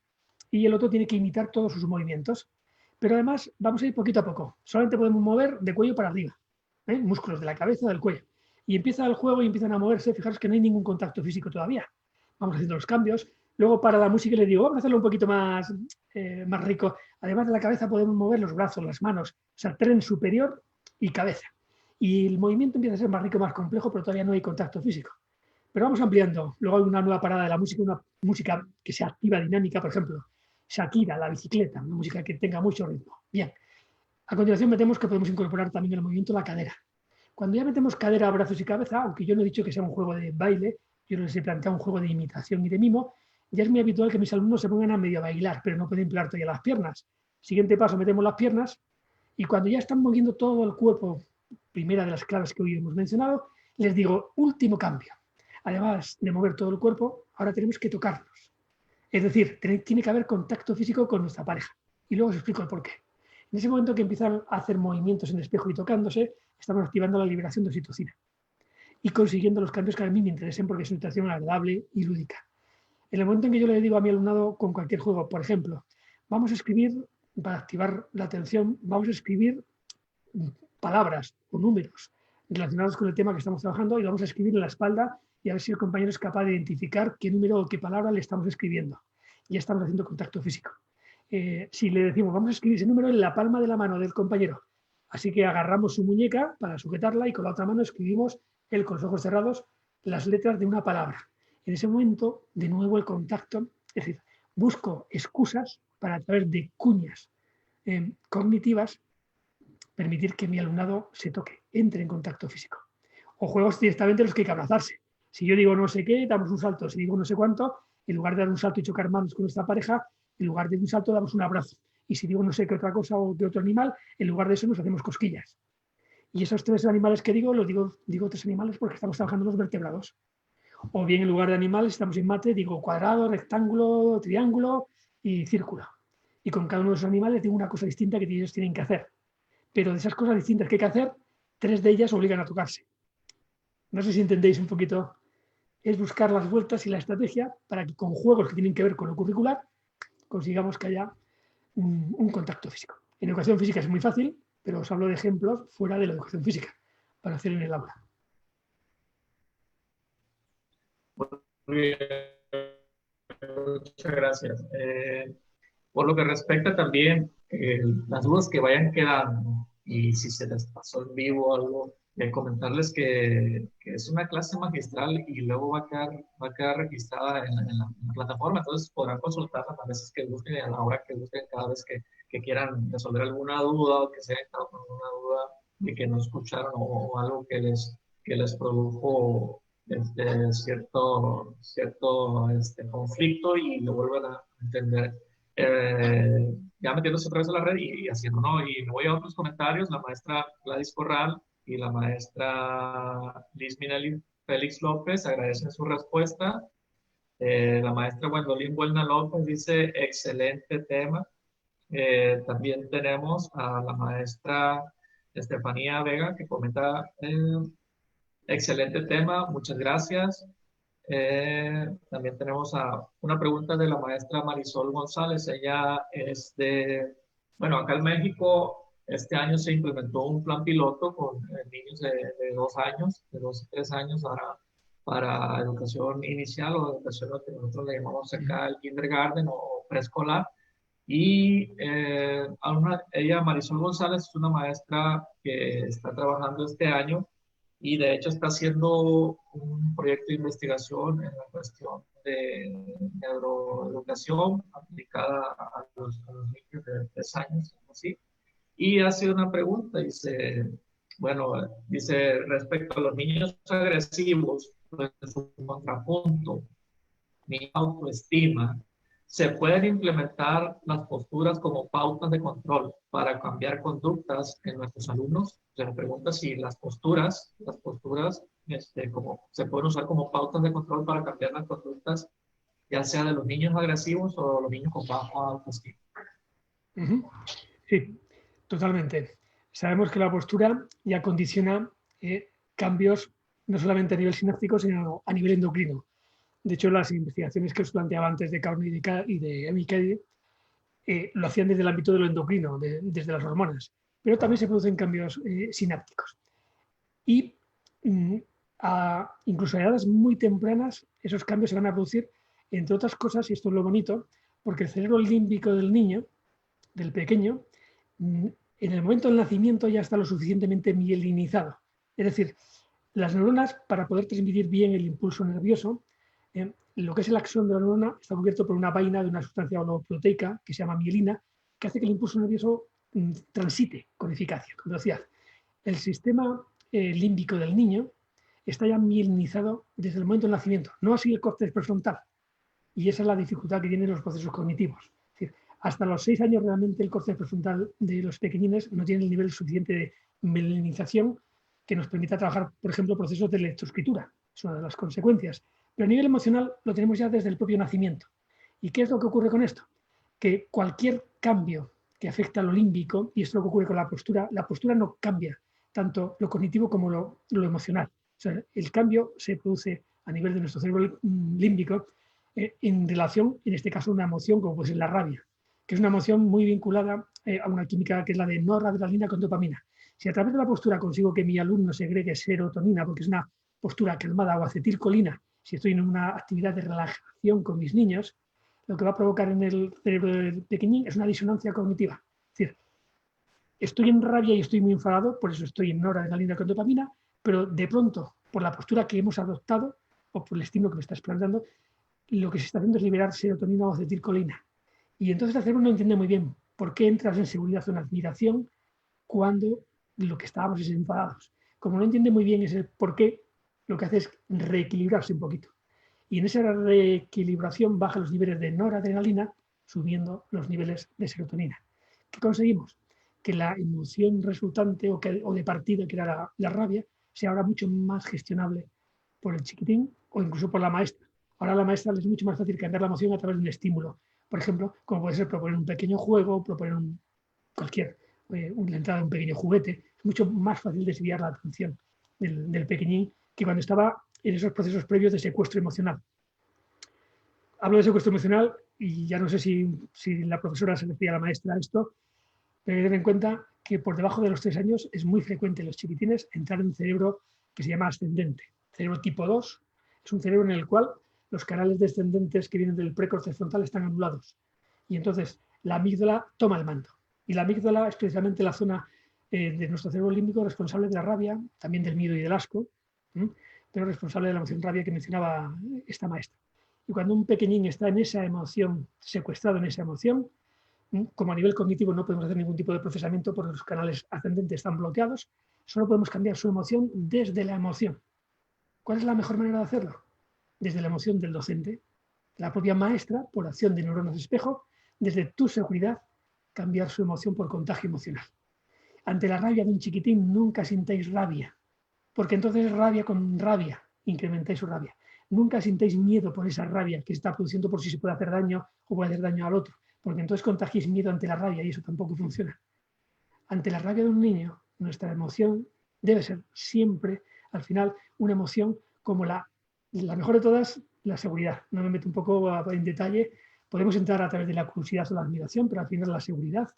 y el otro tiene que imitar todos sus movimientos. Pero además vamos a ir poquito a poco. Solamente podemos mover de cuello para arriba, músculos de la cabeza o del cuello. Y empieza el juego y empiezan a moverse. Fijaros que no hay ningún contacto físico todavía. Vamos haciendo los cambios. Luego para la música le digo, vamos a hacerlo un poquito más, más rico. Además de la cabeza podemos mover los brazos, las manos, o sea, tren superior y cabeza. Y el movimiento empieza a ser más rico, más complejo, pero todavía no hay contacto físico. Pero vamos ampliando. Luego hay una nueva parada de la música, una música que sea activa, dinámica, por ejemplo. Shakira, la bicicleta, una música que tenga mucho ritmo. Bien. A continuación metemos que podemos incorporar también en el movimiento la cadera. Cuando ya metemos cadera, brazos y cabeza, aunque yo no he dicho que sea un juego de baile, yo les he planteado un juego de imitación y de mimo, ya es muy habitual que mis alumnos se pongan a medio bailar, pero no pueden emplear todavía las piernas. Siguiente paso, metemos las piernas y cuando ya están moviendo todo el cuerpo, primera de las claves que hoy hemos mencionado, les digo, último cambio. Además de mover todo el cuerpo, ahora tenemos que tocarnos. Es decir, tiene que haber contacto físico con nuestra pareja. Y luego os explico el porqué. En ese momento que empiezan a hacer movimientos en el espejo y tocándose, estamos activando la liberación de oxitocina y consiguiendo los cambios que a mí me interesen porque es una situación agradable y lúdica. En el momento en que yo le digo a mi alumnado con cualquier juego, por ejemplo, vamos a escribir, para activar la atención, vamos a escribir palabras o números relacionados con el tema que estamos trabajando y lo vamos a escribir en la espalda y a ver si el compañero es capaz de identificar qué número o qué palabra le estamos escribiendo. Ya estamos haciendo contacto físico. Si le decimos, vamos a escribir ese número en la palma de la mano del compañero, así que agarramos su muñeca para sujetarla y con la otra mano escribimos, él con los ojos cerrados, las letras de una palabra. En ese momento, de nuevo el contacto, es decir, busco excusas para a través de cuñas cognitivas permitir que mi alumnado se toque, entre en contacto físico. O juegos directamente los que hay que abrazarse. Si yo digo no sé qué, damos un salto. Si digo no sé cuánto, en lugar de dar un salto y chocar manos con nuestra pareja, en lugar de un salto damos un abrazo. Y si digo no sé qué otra cosa o de otro animal, en lugar de eso nos hacemos cosquillas. Y esos tres animales que digo, digo tres animales porque estamos trabajando los vertebrados. O bien en lugar de animales, estamos en mate, digo cuadrado, rectángulo, triángulo y círculo. Y con cada uno de esos animales digo una cosa distinta que ellos tienen que hacer. Pero de esas cosas distintas que hay que hacer, tres de ellas obligan a tocarse. No sé si entendéis un poquito. Es buscar las vueltas y la estrategia para que con juegos que tienen que ver con lo curricular consigamos que haya un contacto físico. En educación física es muy fácil, pero os hablo de ejemplos fuera de la educación física para hacer en el aula. Muy bien, muchas gracias. Por lo que respecta también las dudas que vayan quedando y si se les pasó en vivo algo, comentarles que es una clase magistral y luego va a quedar registrada en la plataforma, entonces podrán consultarla las veces que gusten y a la hora que gusten, cada vez que quieran resolver alguna duda o que se hayan quedado con alguna duda de que no escucharon o algo que les produjo cierto conflicto y lo vuelvan a entender. Ya metiéndose otra vez a la red y haciendo, ¿no? Y me voy a otros comentarios. La maestra Gladys Corral y la maestra Liz Minelli Félix López agradecen su respuesta. La maestra Gwendolyn Buelna López dice, excelente tema. También tenemos a la maestra Estefanía Vega que comenta, excelente tema, muchas gracias. También tenemos una pregunta de la maestra Marisol González. Ella es bueno, acá en México este año se implementó un plan piloto con niños de 2 años, de 2 y 3 años para educación inicial o educación lo que nosotros le llamamos acá el kindergarten o preescolar. Y ella, Marisol González, es una maestra que está trabajando este año y de hecho está haciendo un proyecto de investigación en la cuestión de neuroeducación aplicada a los niños de 3 años, así. Y hace una pregunta, dice, bueno, dice, respecto a los niños agresivos, pues, su contrapunto, mi autoestima, se pueden implementar las posturas como pautas de control para cambiar conductas en nuestros alumnos. Se le pregunta si las posturas como, se pueden usar como pautas de control para cambiar las conductas, ya sea de los niños agresivos o los niños con baja autoestima. Sí, totalmente. Sabemos que la postura ya condiciona cambios no solamente a nivel sináptico, sino a nivel endocrino. De hecho, las investigaciones que os planteaba antes de Carney y de Amy Cady lo hacían desde el ámbito de lo endocrino, desde las hormonas, pero también se producen cambios sinápticos. Y incluso a edades muy tempranas, esos cambios se van a producir, entre otras cosas, y esto es lo bonito, porque el cerebro límbico del niño, del pequeño, en el momento del nacimiento ya está lo suficientemente mielinizado. Es decir, las neuronas, para poder transmitir bien el impulso nervioso, lo que es el axón de la neurona está cubierto por una vaina de una sustancia holoproteica que se llama mielina, que hace que el impulso nervioso transite con eficacia, con velocidad. El sistema límbico del niño está ya mielinizado desde el momento del nacimiento, no así el córtex prefrontal. Y esa es la dificultad que tienen los procesos cognitivos. Es decir, hasta los 6 años realmente el córtex prefrontal de los pequeñines no tiene el nivel suficiente de mielinización que nos permita trabajar, por ejemplo, procesos de lectoescritura. Es una de las consecuencias. Pero a nivel emocional lo tenemos ya desde el propio nacimiento. ¿Y qué es lo que ocurre con esto? Que cualquier cambio que afecta a lo límbico, y esto es lo que ocurre con la postura no cambia tanto lo cognitivo como lo emocional. O sea, el cambio se produce a nivel de nuestro cerebro límbico en relación, en este caso, a una emoción como puede ser la rabia, que es una emoción muy vinculada a una química que es la de noradrenalina con dopamina. Si a través de la postura consigo que mi alumno segregue serotonina, porque es una postura calmada, o acetilcolina, si estoy en una actividad de relajación con mis niños, lo que va a provocar en el cerebro del pequeñín es una disonancia cognitiva. Es decir, estoy en rabia y estoy muy enfadado, por eso estoy en noradrenalina con dopamina, pero de pronto, por la postura que hemos adoptado, o por el estímulo que me estás planteando, lo que se está haciendo es liberar serotonina o acetilcolina. Y entonces el cerebro no entiende muy bien por qué entras en seguridad o en admiración cuando lo que estábamos es enfadados. Como no entiende muy bien ese por qué, lo que hace es reequilibrarse un poquito. Y en esa reequilibración baja los niveles de noradrenalina, subiendo los niveles de serotonina. ¿Qué conseguimos? Que la emoción resultante o de partida, que era la rabia, sea ahora mucho más gestionable por el chiquitín o incluso por la maestra. Ahora a la maestra le es mucho más fácil cambiar la emoción a través de un estímulo. Por ejemplo, como puede ser proponer un pequeño juego, proponer la entrada de un pequeño juguete. Es mucho más fácil desviar la atención del pequeñín que cuando estaba en esos procesos previos de secuestro emocional. Hablo de secuestro emocional y ya no sé si la profesora se refiere a la maestra a esto, pero hay que tener en cuenta que por debajo de los 3 años es muy frecuente en los chiquitines entrar en un cerebro que se llama ascendente. Cerebro tipo 2 es un cerebro en el cual los canales descendentes que vienen del precórtex frontal están anulados. Y entonces la amígdala toma el mando. Y la amígdala es precisamente la zona de nuestro cerebro límbico responsable de la rabia, también del miedo y del asco, pero responsable de la emoción rabia que mencionaba esta maestra. Y cuando un pequeñín está en esa emoción, secuestrado en esa emoción, como a nivel cognitivo no podemos hacer ningún tipo de procesamiento porque los canales ascendentes están bloqueados, solo podemos cambiar su emoción desde la emoción. ¿Cuál es la mejor manera de hacerlo? Desde la emoción del docente, la propia maestra, por acción de neuronas de espejo, desde tu seguridad, cambiar su emoción por contagio emocional. Ante la rabia de un chiquitín, nunca sintáis rabia, porque entonces es rabia con rabia, incrementáis su rabia. Nunca sintáis miedo por esa rabia que se está produciendo por si se puede hacer daño o puede hacer daño al otro, porque entonces contagiáis miedo ante la rabia y eso tampoco funciona. Ante la rabia de un niño, nuestra emoción debe ser siempre, al final, una emoción como la mejor de todas, la seguridad. No me meto un poco en detalle, podemos entrar a través de la curiosidad o la admiración, pero al final la seguridad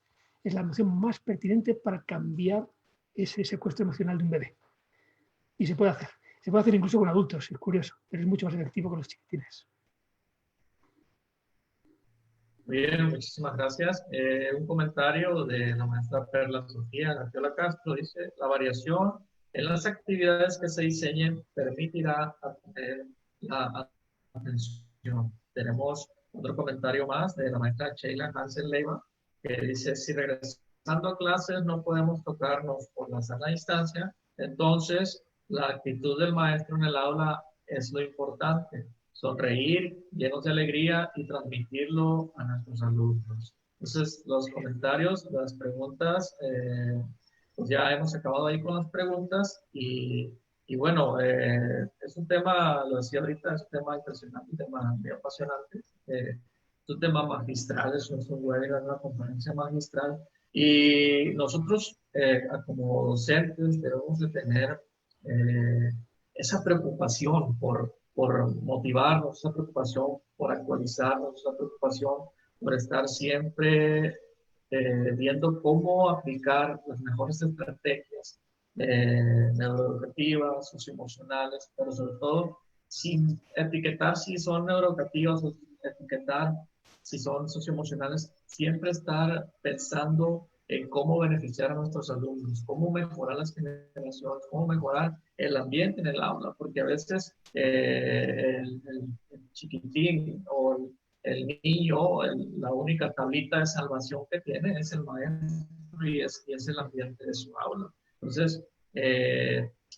es la emoción más pertinente para cambiar ese secuestro emocional de un bebé. Y se puede hacer. Se puede hacer incluso con adultos, es curioso, pero es mucho más efectivo con los chiquitines. Muy bien, muchísimas gracias. Un comentario de la maestra Perla Sofía García Castro dice: la variación en las actividades que se diseñen permitirá atender la atención. Tenemos otro comentario más de la maestra Sheila Hansen Leiva, que dice: si regresando a clases no podemos tocarnos por la sana distancia, entonces la actitud del maestro en el aula es lo importante. Sonreír, llenos de alegría y transmitirlo a nuestros alumnos. Entonces, los comentarios, las preguntas, pues ya hemos acabado ahí con las preguntas y bueno, es un tema, lo decía ahorita, es un tema impresionante, un tema muy apasionante, es un tema magistral, es un webinar, una conferencia magistral y nosotros como docentes debemos de tener eh, esa preocupación por motivarnos, esa preocupación por actualizarnos, esa preocupación por estar siempre viendo cómo aplicar las mejores estrategias neuroeducativas, socioemocionales, pero sobre todo sin etiquetar si son neuroeducativas o etiquetar si son socioemocionales, siempre estar pensando en cómo beneficiar a nuestros alumnos, cómo mejorar las generaciones, cómo mejorar el ambiente en el aula, porque a veces el chiquitín o el niño, la única tablita de salvación que tiene es el maestro y es el ambiente de su aula. Entonces,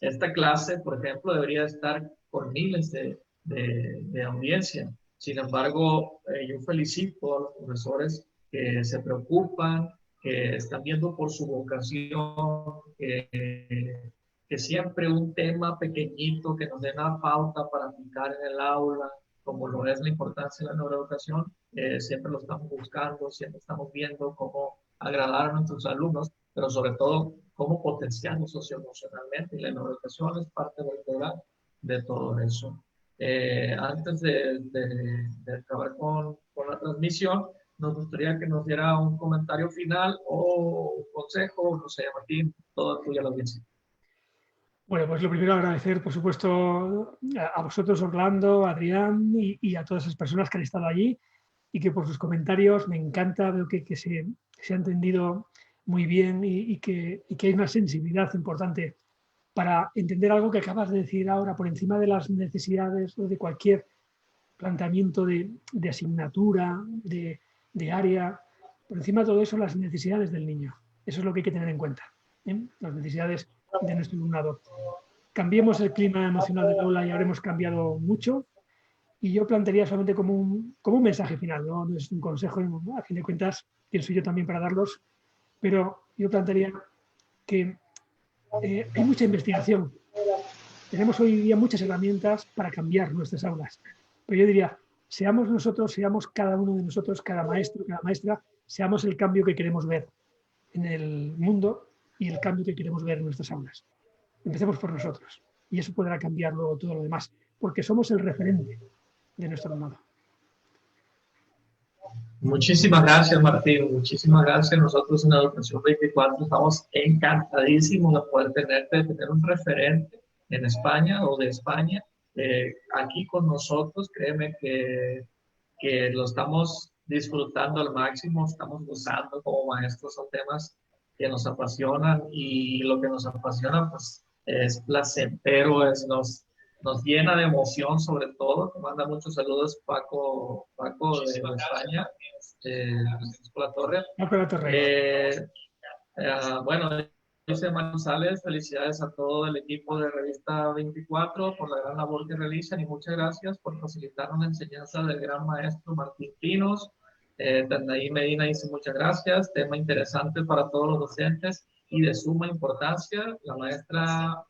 esta clase, por ejemplo, debería estar con miles de audiencia. Sin embargo, yo felicito a los profesores que se preocupan, que están viendo por su vocación, que siempre un tema pequeñito que nos dé una pauta para aplicar en el aula, como lo es la importancia de la neuroeducación, siempre lo estamos buscando, siempre estamos viendo cómo agradar a nuestros alumnos, pero sobre todo cómo potenciarlos socioemocionalmente. Y la neuroeducación es parte vertebral de todo eso. Antes de acabar con la transmisión, nos gustaría que nos diera un comentario final o un consejo, no sé, Martín, todo tuyo a la audiencia. Bueno, pues lo primero agradecer, por supuesto, a vosotros, Orlando, Adrián y a todas esas personas que han estado allí y que por sus comentarios me encanta, veo que se ha entendido muy bien y que hay una sensibilidad importante para entender algo que acabas de decir ahora, por encima de las necesidades o de cualquier planteamiento de asignatura, de área, por encima de todo eso, las necesidades del niño. Eso es lo que hay que tener en cuenta, ¿eh? Las necesidades de nuestro alumnado. Cambiemos el clima emocional del aula y habremos cambiado mucho. Y yo plantearía solamente como un mensaje final, ¿no? No es un consejo, ¿no? A fin de cuentas, quién soy yo también para darlos, pero yo plantearía que hay mucha investigación. Tenemos hoy día muchas herramientas para cambiar nuestras aulas. Pero yo diría, seamos nosotros, seamos cada uno de nosotros, cada maestro, cada maestra, seamos el cambio que queremos ver en el mundo y el cambio que queremos ver en nuestras aulas. Empecemos por nosotros y eso podrá cambiar luego todo lo demás, porque somos el referente de nuestro alumnado. Muchísimas gracias, Martín. Muchísimas gracias. Nosotros en Educación 24 estamos encantadísimos de poder de tener un referente en España o de España aquí con nosotros. Créeme que lo estamos disfrutando al máximo, estamos gozando como maestros. Son temas que nos apasionan y lo que nos apasiona pues es placentero, nos llena de emoción sobre todo. Te manda muchos saludos Paco de España, por la torre. No, pero la torre. Bueno, dice Manuel González, felicidades a todo el equipo de Revista 24 por la gran labor que realizan y muchas gracias por facilitarnos la enseñanza del gran maestro Martín Pinos. Tandaí Medina dice muchas gracias, tema interesante para todos los docentes y de suma importancia. La maestra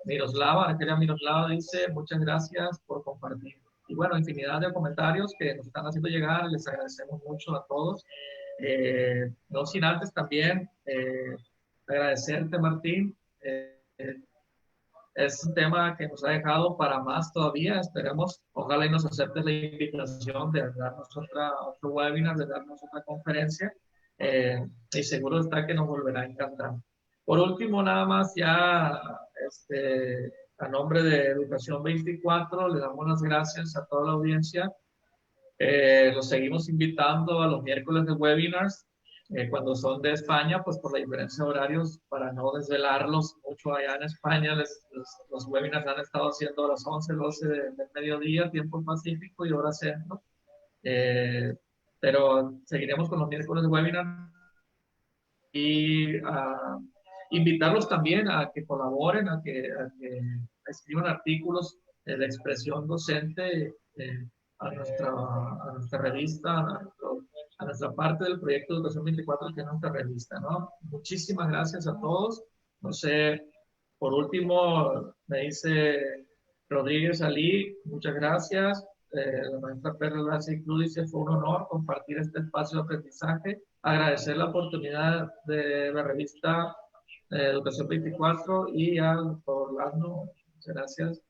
Miroslava, Arqueria Miroslava dice muchas gracias por compartir. Y bueno, infinidad de comentarios que nos están haciendo llegar, les agradecemos mucho a todos. No sin antes también agradecerte, Martín. Es un tema que nos ha dejado para más todavía. Esperemos, ojalá y nos aceptes la invitación de darnos otro webinar, de darnos otra conferencia. Y seguro está que nos volverá a encantar. Por último, nada más ya a nombre de Educación 24, le damos las gracias a toda la audiencia. Los seguimos invitando a los miércoles de webinars. Cuando son de España, pues por la diferencia de horarios, para no desvelarlos mucho allá en España, los webinars han estado haciendo a las 11, 12 del mediodía, tiempo pacífico y hora centro. Pero seguiremos con los miércoles de webinar y invitarlos también a que colaboren, a que escriban artículos de expresión docente a nuestra revista, a nuestra parte del proyecto de Educación 24, que es nuestra revista, ¿no? Muchísimas gracias a todos. No sé, por último, me dice Rodríguez Ali, muchas gracias. La maestra Perla García Cruz dice, fue un honor compartir este espacio de aprendizaje. Agradecer la oportunidad de la revista Educación 24 y al doctor Orlando, muchas gracias.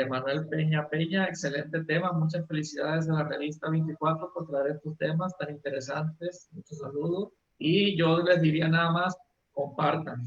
Manuel Peña Peña, excelente tema, muchas felicidades a la revista 24 por traer estos temas tan interesantes, muchos saludos. Y yo les diría nada más, compartan,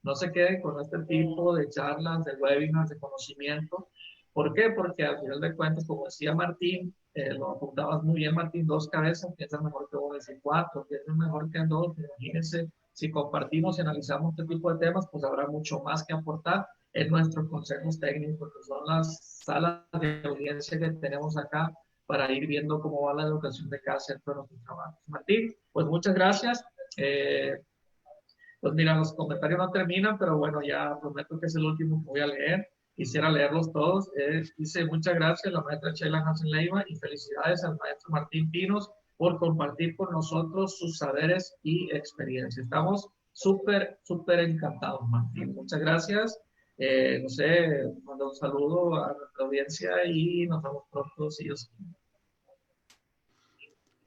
no se queden con este tipo de charlas, de webinars, de conocimiento. ¿Por qué? Porque al final de cuentas, como decía Martín, lo apuntabas muy bien, Martín, dos cabezas piensan mejor que uno, decir cuatro, piensan mejor que dos. Imagínense, si compartimos y analizamos este tipo de temas, pues habrá mucho más que aportar en nuestros consejos técnicos, que son las salas de audiencia que tenemos acá para ir viendo cómo va la educación de cada centro de nuestros trabajos. Martín, pues muchas gracias. Pues mira, los comentarios no terminan, pero bueno, ya prometo que es el último que voy a leer. Quisiera leerlos todos. Dice, muchas gracias a la maestra Sheila Hansen Leiva y felicidades al maestro Martín Pinos por compartir con nosotros sus saberes y experiencias. Estamos súper, súper encantados, Martín. Muchas gracias. No sé, mando un saludo a nuestra audiencia y nos vemos pronto, si Dios quiere.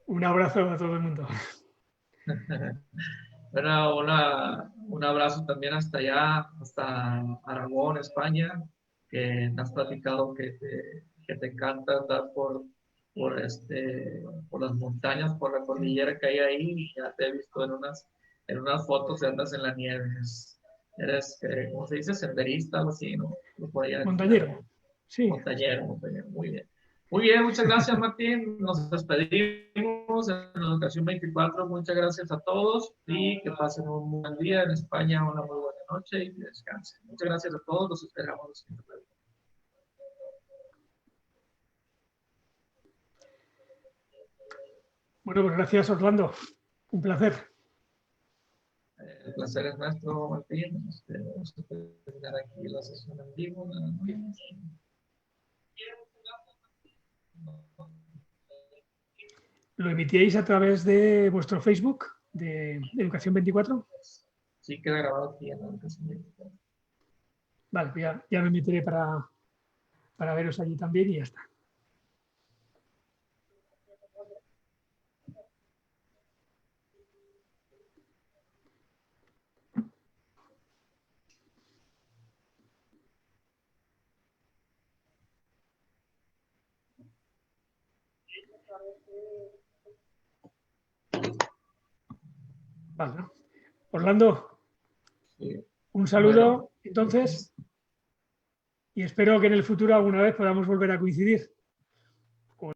Un abrazo a todo el mundo. Bueno, un abrazo también hasta allá, hasta Aragón, España, que me has platicado que te encanta andar por las montañas, por la cordillera que hay ahí, y ya te he visto en unas fotos de andas en la nieve. Eres, ¿cómo se dice? Senderista, algo así, ¿no? Por allá, Montañero, sí. montañero, muy bien. Muy bien, muchas gracias, Martín. Nos despedimos en la Educación 24. Muchas gracias a todos y que pasen un buen día en España, una muy buena noche y que descansen. Muchas gracias a todos. Los esperamos la siguiente vez. Bueno, pues gracias, Orlando. Un placer. El placer es nuestro, Martín. Vamos a terminar aquí la sesión en vivo. ¿Lo emitíais a través de vuestro Facebook de Educación 24? Sí, queda grabado aquí en la Educación 24. Vale, pues ya me meteré para veros allí también y ya está. Vale, ¿no? Orlando, Sí. un saludo Bueno, entonces y espero que en el futuro alguna vez podamos volver a coincidir.